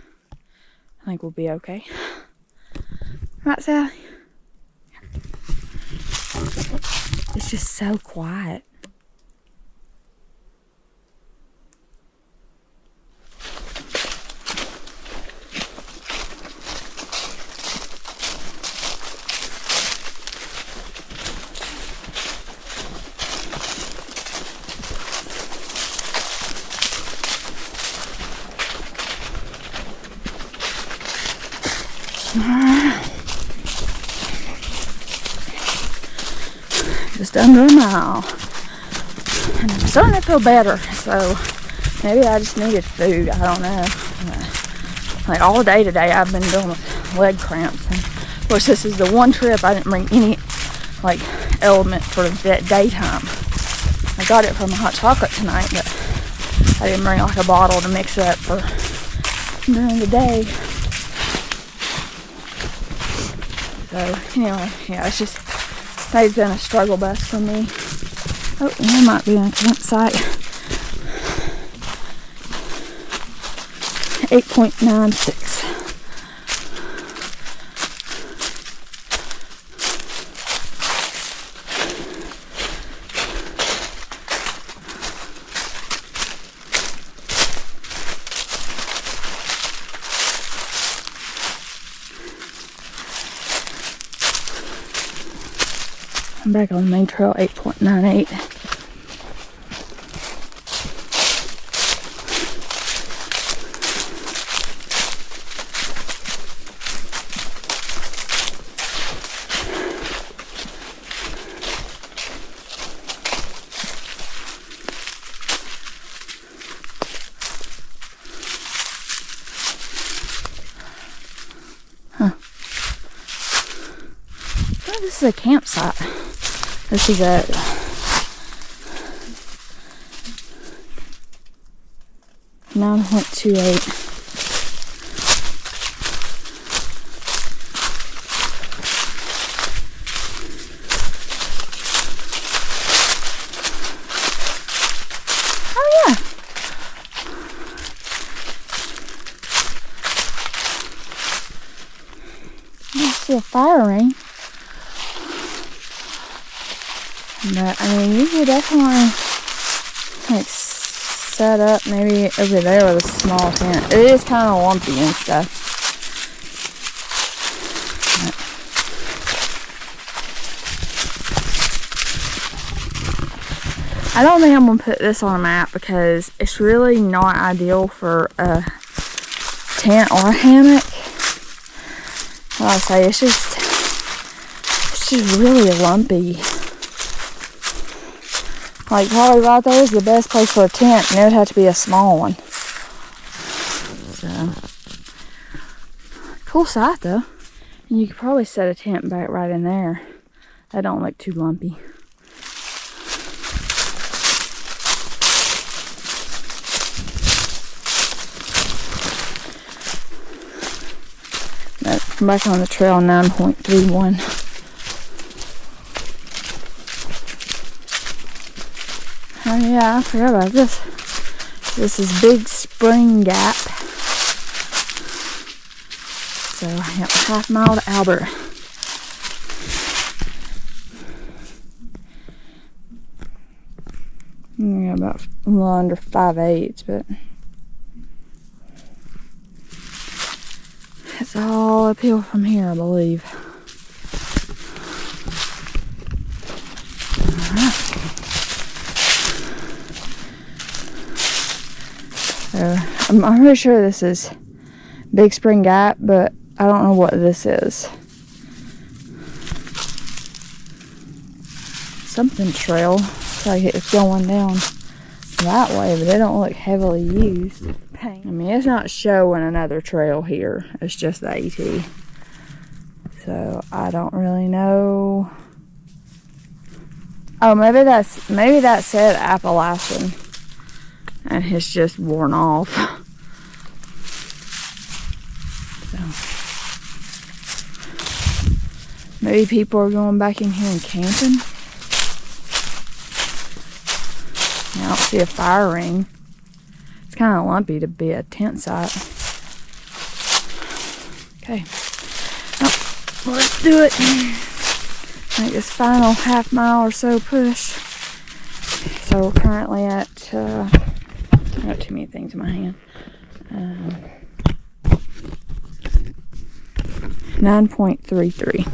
I think we'll be okay. Right, Sally? It's just so quiet. Just under a mile, and I'm starting to feel better, so maybe I just needed food. I don't know. Like all day today I've been dealing with leg cramps, and of course this is the one trip I didn't bring any like element for the daytime. I got it from a hot chocolate tonight, but I didn't bring like a bottle to mix up for during the day. So anyway, yeah, it's just today's been a struggle bus for me. Oh, there might be a campsite. 8.96. I'm back on the main trail, 8.98. Oh, this is a campsite. This is at $9.28. a fire ring. But I mean, you could definitely like set up maybe over there with a small tent. It is kind of lumpy and stuff. I don't think I'm going to put this on a map because it's really not ideal for a tent or a hammock. Like I say, it's just really lumpy. Like probably right there is the best place for a tent, and it would have to be a small one. So, cool site though. And you could probably set a tent back right in there. That don't look too lumpy. I'm back on the trail 9.31. Oh yeah, I forgot about this. This is Big Spring Gap. So yeah, half mile to Albert. Yeah, about a little under 5/8, but it's all uphill from here, I believe. Alright. So, I'm pretty sure this is Big Spring Gap, but I don't know what this is. Something trail. It's like it's going down that way, but they don't look heavily used. I mean, it's not showing another trail here. It's just the AT. So I don't really know. Oh, maybe that said Appalachian, and it's just worn off. So maybe people are going back in here and camping. I don't see a fire ring. It's kind of lumpy to be a tent site. Okay. Well, let's do it. Make this final half mile or so push. So we're currently at, I got too many things in my hand. 9.33.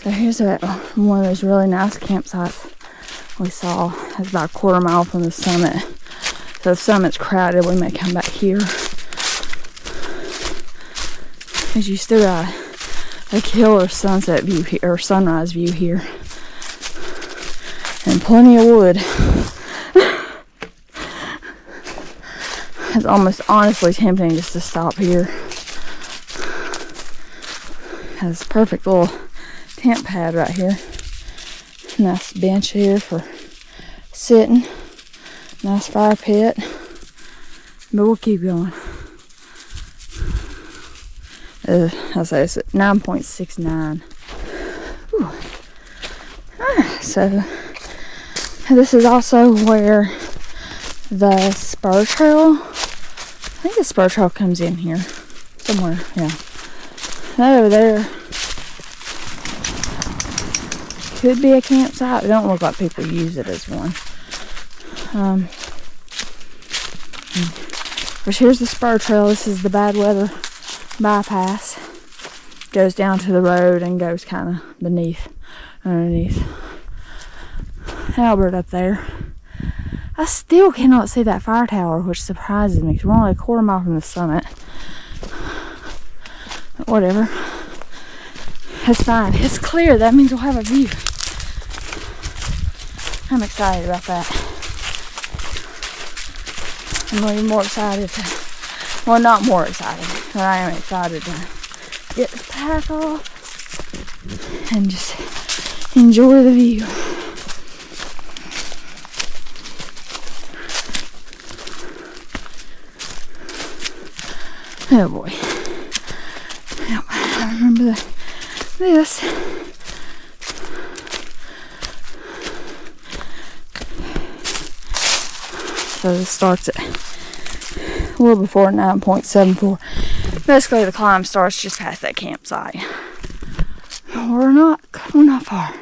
So here's one of those really nice campsites we saw. It's about a quarter mile from the summit. So the summit's crowded. We may come back here. Because you still got a killer sunset view here, or sunrise view here. And plenty of wood. It's almost honestly tempting just to stop here. Has a perfect little tent pad right here. Nice bench here for sitting. Nice fire pit. But we'll keep going. I'll say it's at 9.69. So this is also where the spur trail, I think the spur trail comes in here somewhere. Yeah, that over there could be a campsite. It don't look like people use it as one. But here's the spur trail. This is the bad weather bypass. Goes down to the road and goes kind of underneath Albert up there. I still cannot see that fire tower, which surprises me because we're only a quarter mile from the summit. But whatever. That's fine. It's clear. That means we'll have a view. I'm excited about that. I'm even more excited to, well, not more excited, but I am excited to get the pack off and just enjoy the view. Oh boy. Yep, I remember this. So this starts at a little before 9.74. Basically the climb starts just past that campsite. We're not far.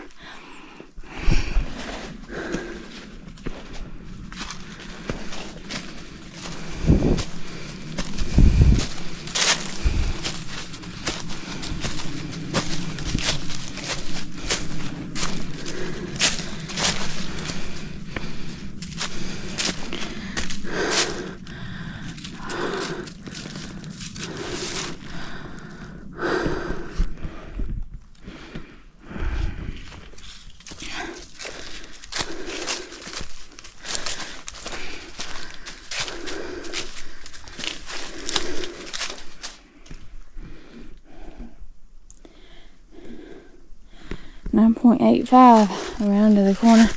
.85 around to the corner.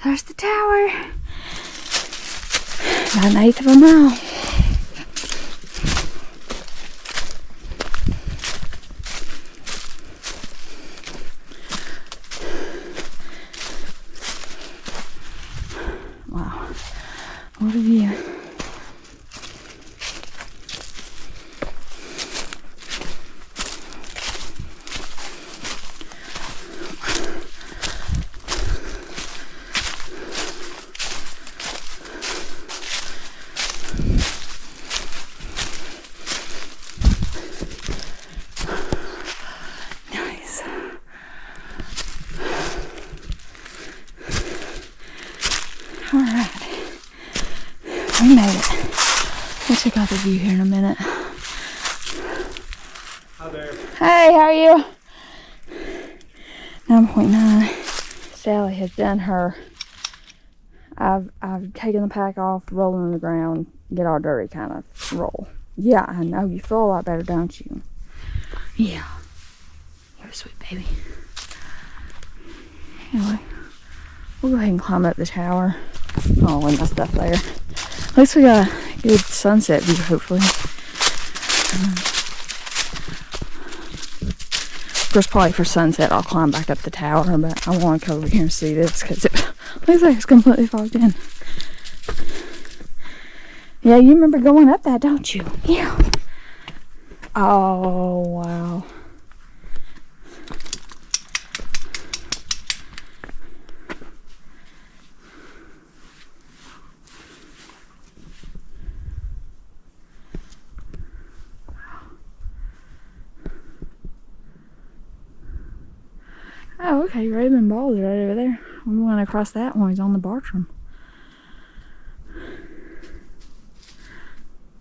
There's the tower. About 1/8 of a mile. Wow. What a view. Alright, we made it. We'll check out the view here in a minute. Hi there. Hey, how are you? 9.9. Sally has done her. I've taken the pack off, roll on the ground, get all dirty kind of roll. Yeah, I know. You feel a lot better, don't you? Yeah. You're a sweet baby. Anyway, we'll go ahead and climb up the tower. Oh, and my stuff there. At least we got a good sunset view, hopefully. Of course, probably for sunset, I'll climb back up the tower, but I want to come over here and see this because it looks like it's completely fogged in. Yeah, you remember going up that, don't you? Yeah. Oh, wow. Oh, okay, Raymond Ball's right over there. We went across that one. He's on the Bartram.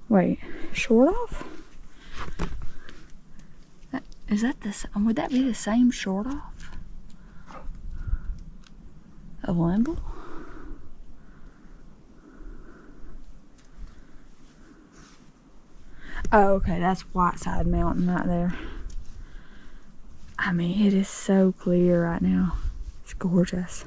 Wait, short off? Is that the? Would that be the same short off of Limble? Oh, okay, that's Whiteside Mountain right there. I mean, it is so clear right now. It's gorgeous.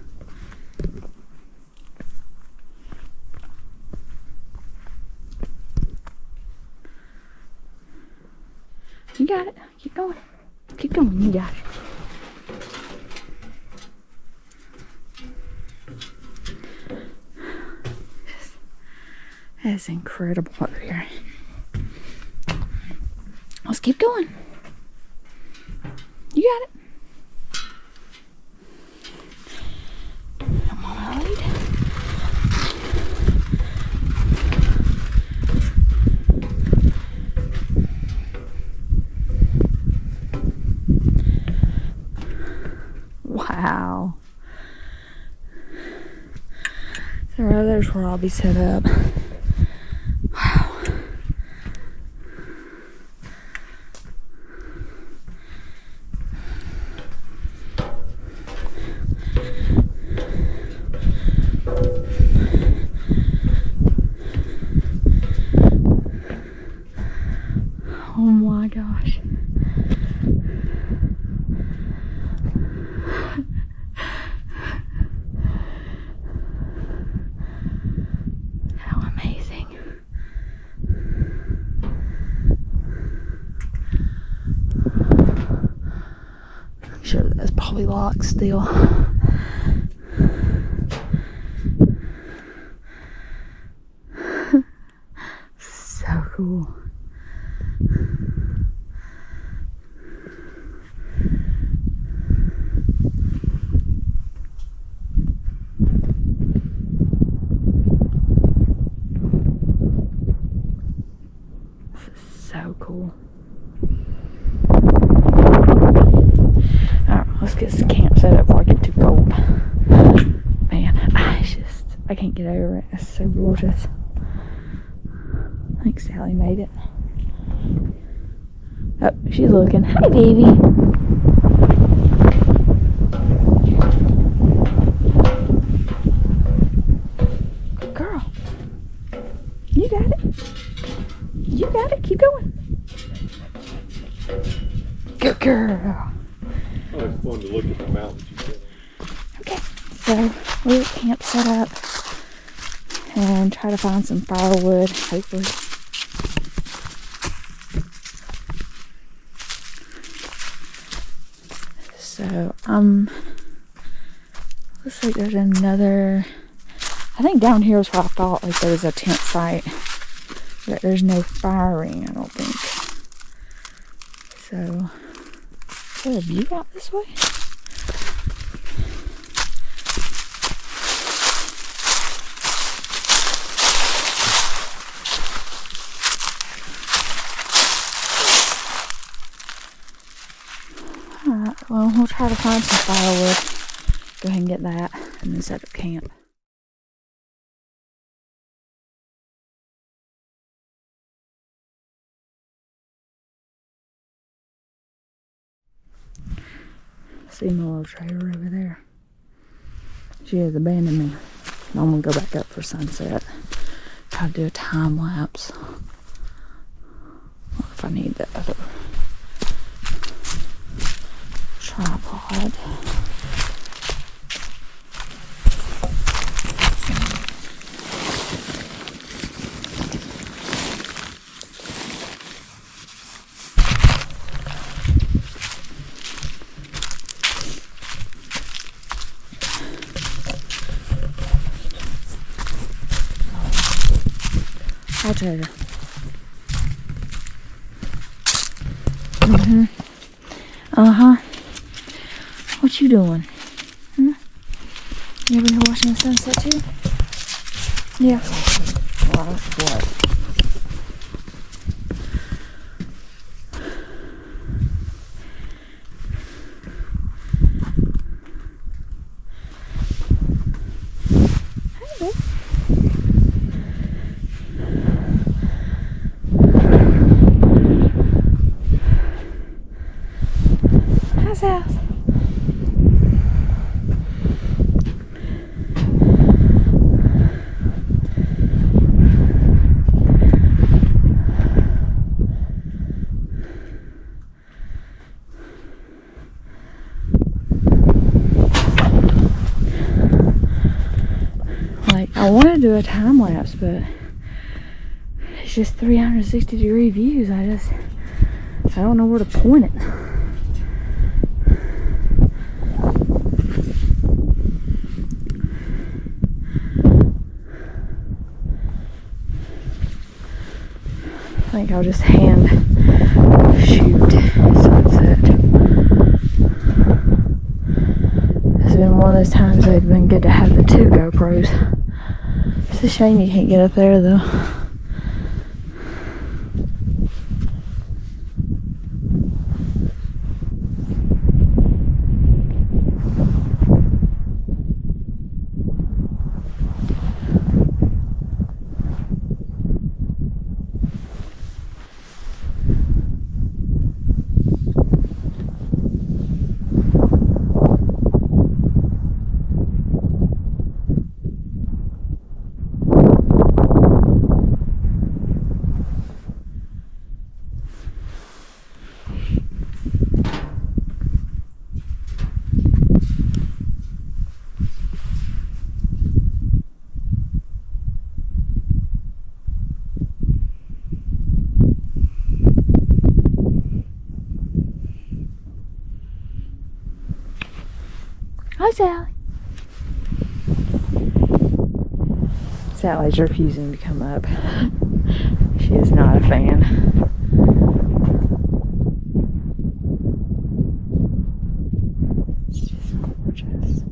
You got it. Keep going. Keep going. You got it. That's incredible up here. Let's keep going. You got it. I'm on my lead. Wow. So right there's where I'll be set up. Wow. Sure, that's probably locked still. So cool. So cool. Alright, let's get the camp set up before I get too cold. Man, I can't get over it. It's so gorgeous. I think Sally made it. Oh, she's looking. Hi, baby. Good girl. You got it. You got it. Keep going. Good girl. Oh, it's fun to look at the mountains you said. Okay, so we'll get camp set up and try to find some firewood, hopefully. So, looks like there's another, I think down here is where I thought like there was a tent site, but there's no firing, I don't think. So, is there a view out this way? Alright, well, we'll try to find some firewood. Go ahead and get that, and then set up camp. See my little trailer over there. She has abandoned me. I'm gonna go back up for sunset. Try to do a time lapse. What if I need the other tripod? I'll tell you. Uh-huh. What you doing? Hmm? You over here watching the sunset too? Yeah. What? Hey, babe. How's house? Like, I want to do a time lapse, but it's just 360-degree views. I don't know where to point it. I think I'll just hand shoot sunset. It's been one of those times that it's been good to have the 2 GoPros. It's a shame you can't get up there though. Hi, Sally. Sally's refusing to come up. She is not a fan. It's just gorgeous.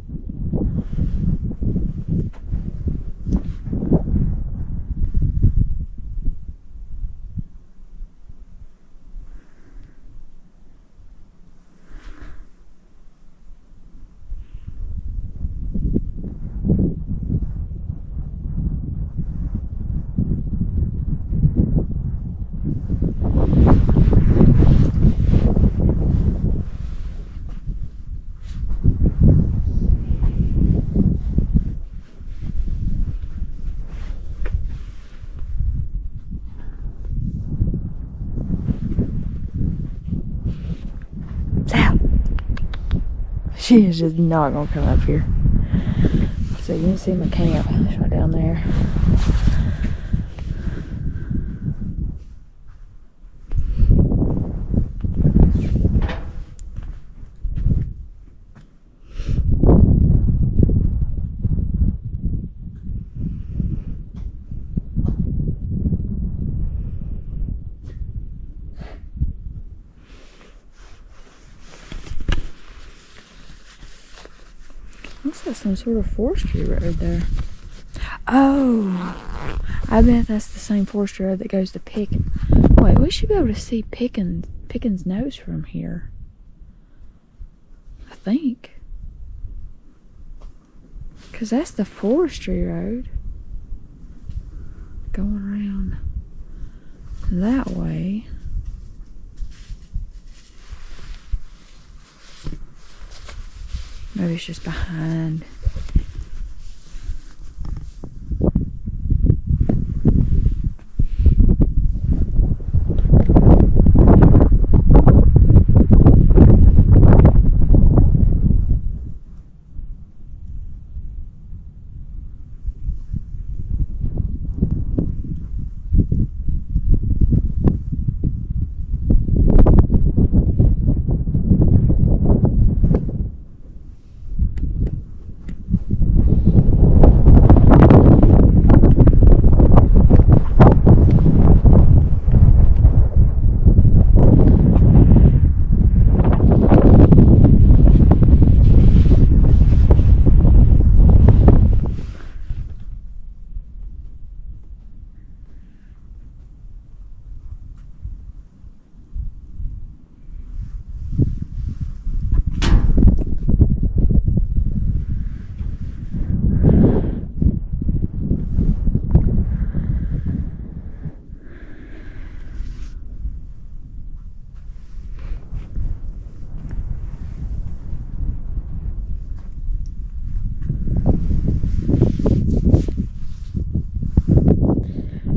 She is just not gonna come up here. So you can see my camp. It's right down there. Looks like some sort of forestry road there. Oh, I bet that's the same forestry road that goes to Pickens. Wait, we should be able to see Pickens' nose from here. I think. Because that's the forestry road. Going around that way. Maybe it's just behind.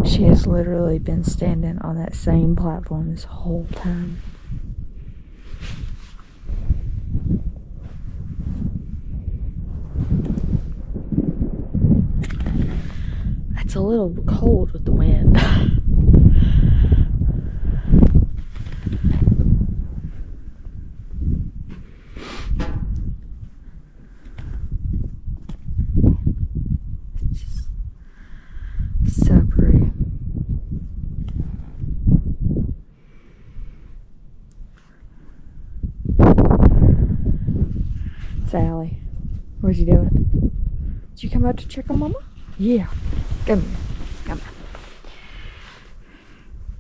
She has literally been standing on that same platform this whole time. It's a little cold with the wind. It's just so pretty. Sally, what you doing? Did you come out to check on Mama? Yeah. Come here. Come here.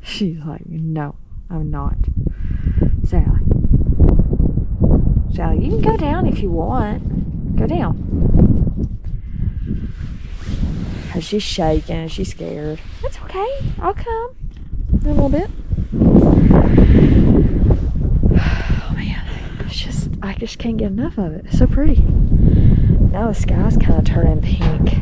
She's like, no, I'm not. Sally. Sally, you can go down if you want. Go down. She's shaking. She's scared. That's okay. I'll come in a little bit. Oh man, it's just, I just can't get enough of it. It's so pretty. Now the sky's kind of turning pink.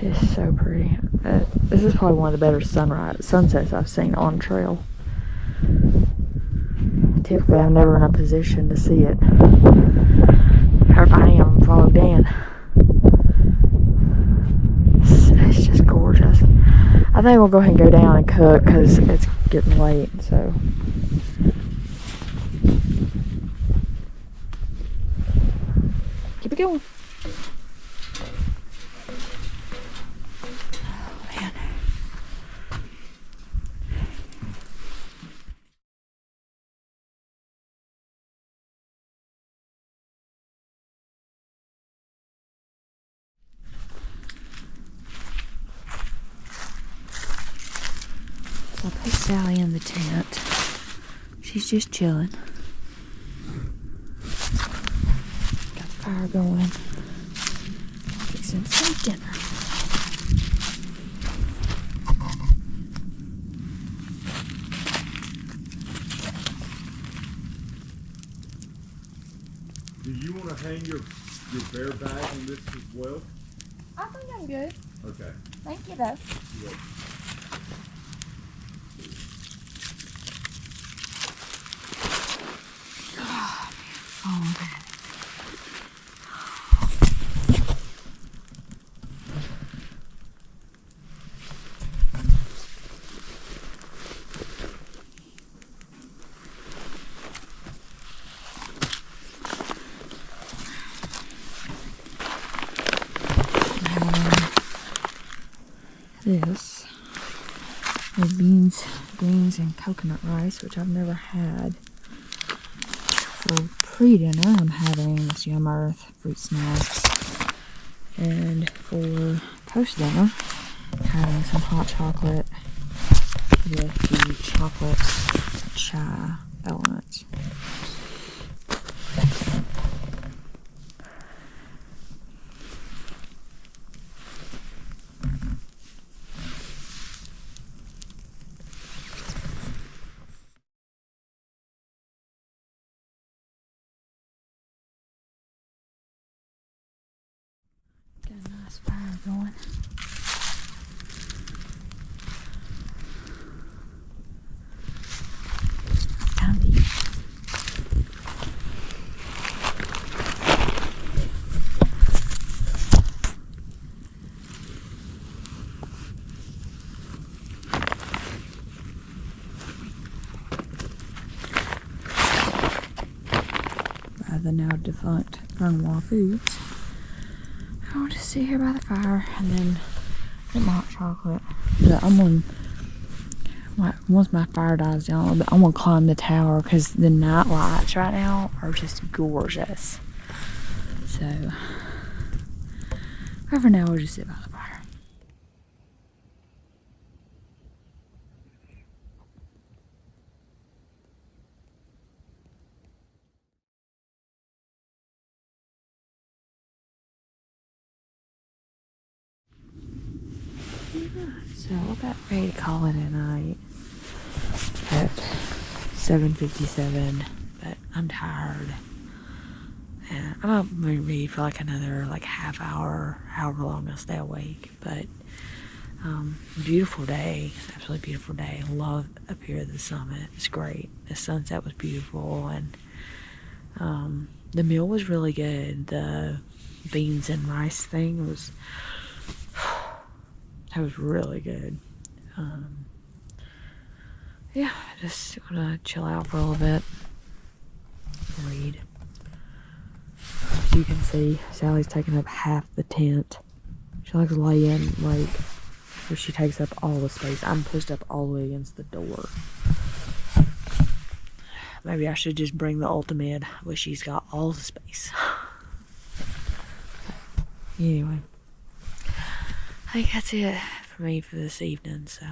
It's so pretty. This is probably one of the better sunsets I've seen on trail. Typically, I'm never in a position to see it. Or if I am, I'm followed in. It's just gorgeous. I think we'll go ahead and go down and cook because it's getting late, so. Keep it going. Oh, man. So I put Sally in the tent. She's just chilling. Got the fire going. Fixing some dinner. Do you want to hang your bear bag on this as well? I think I'm good. Okay. Thank you, though. Yep. Oh, man. This is beans, greens, and coconut rice, which I've never had. For pre-dinner, I'm having this Yum Earth fruit snacks, and for post-dinner, having some hot chocolate with the chocolate chai elements. Got a nice fire going. Time to eat. By the now defunct Fernwell Foods. I'll just sit here by the fire and then get my hot chocolate. But I'm gonna, once my fire dies down a little bit, I'm gonna climb the tower because the night lights right now are just gorgeous. So, right for now, we'll just sit by the fire. So we're about ready to call it a night at 7:57, but I'm tired. And I'm not going to read for like another half hour, however long I'll stay awake. But beautiful day, absolutely beautiful day. I love up here at the summit. It's great. The sunset was beautiful, and the meal was really good. The beans and rice thing was that was really good. Yeah, just gonna chill out for a little bit, read. As you can see, Sally's taking up half the tent. She likes laying where she takes up all the space. I'm pushed up all the way against the door. Maybe I should just bring the ultimate where she's got all the space. Anyway, I think that's it for me for this evening. So,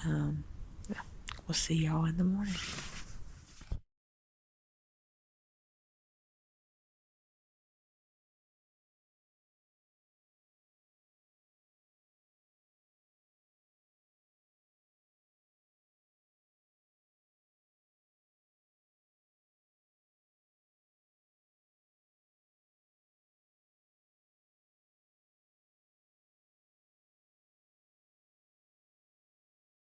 yeah, we'll see y'all in the morning.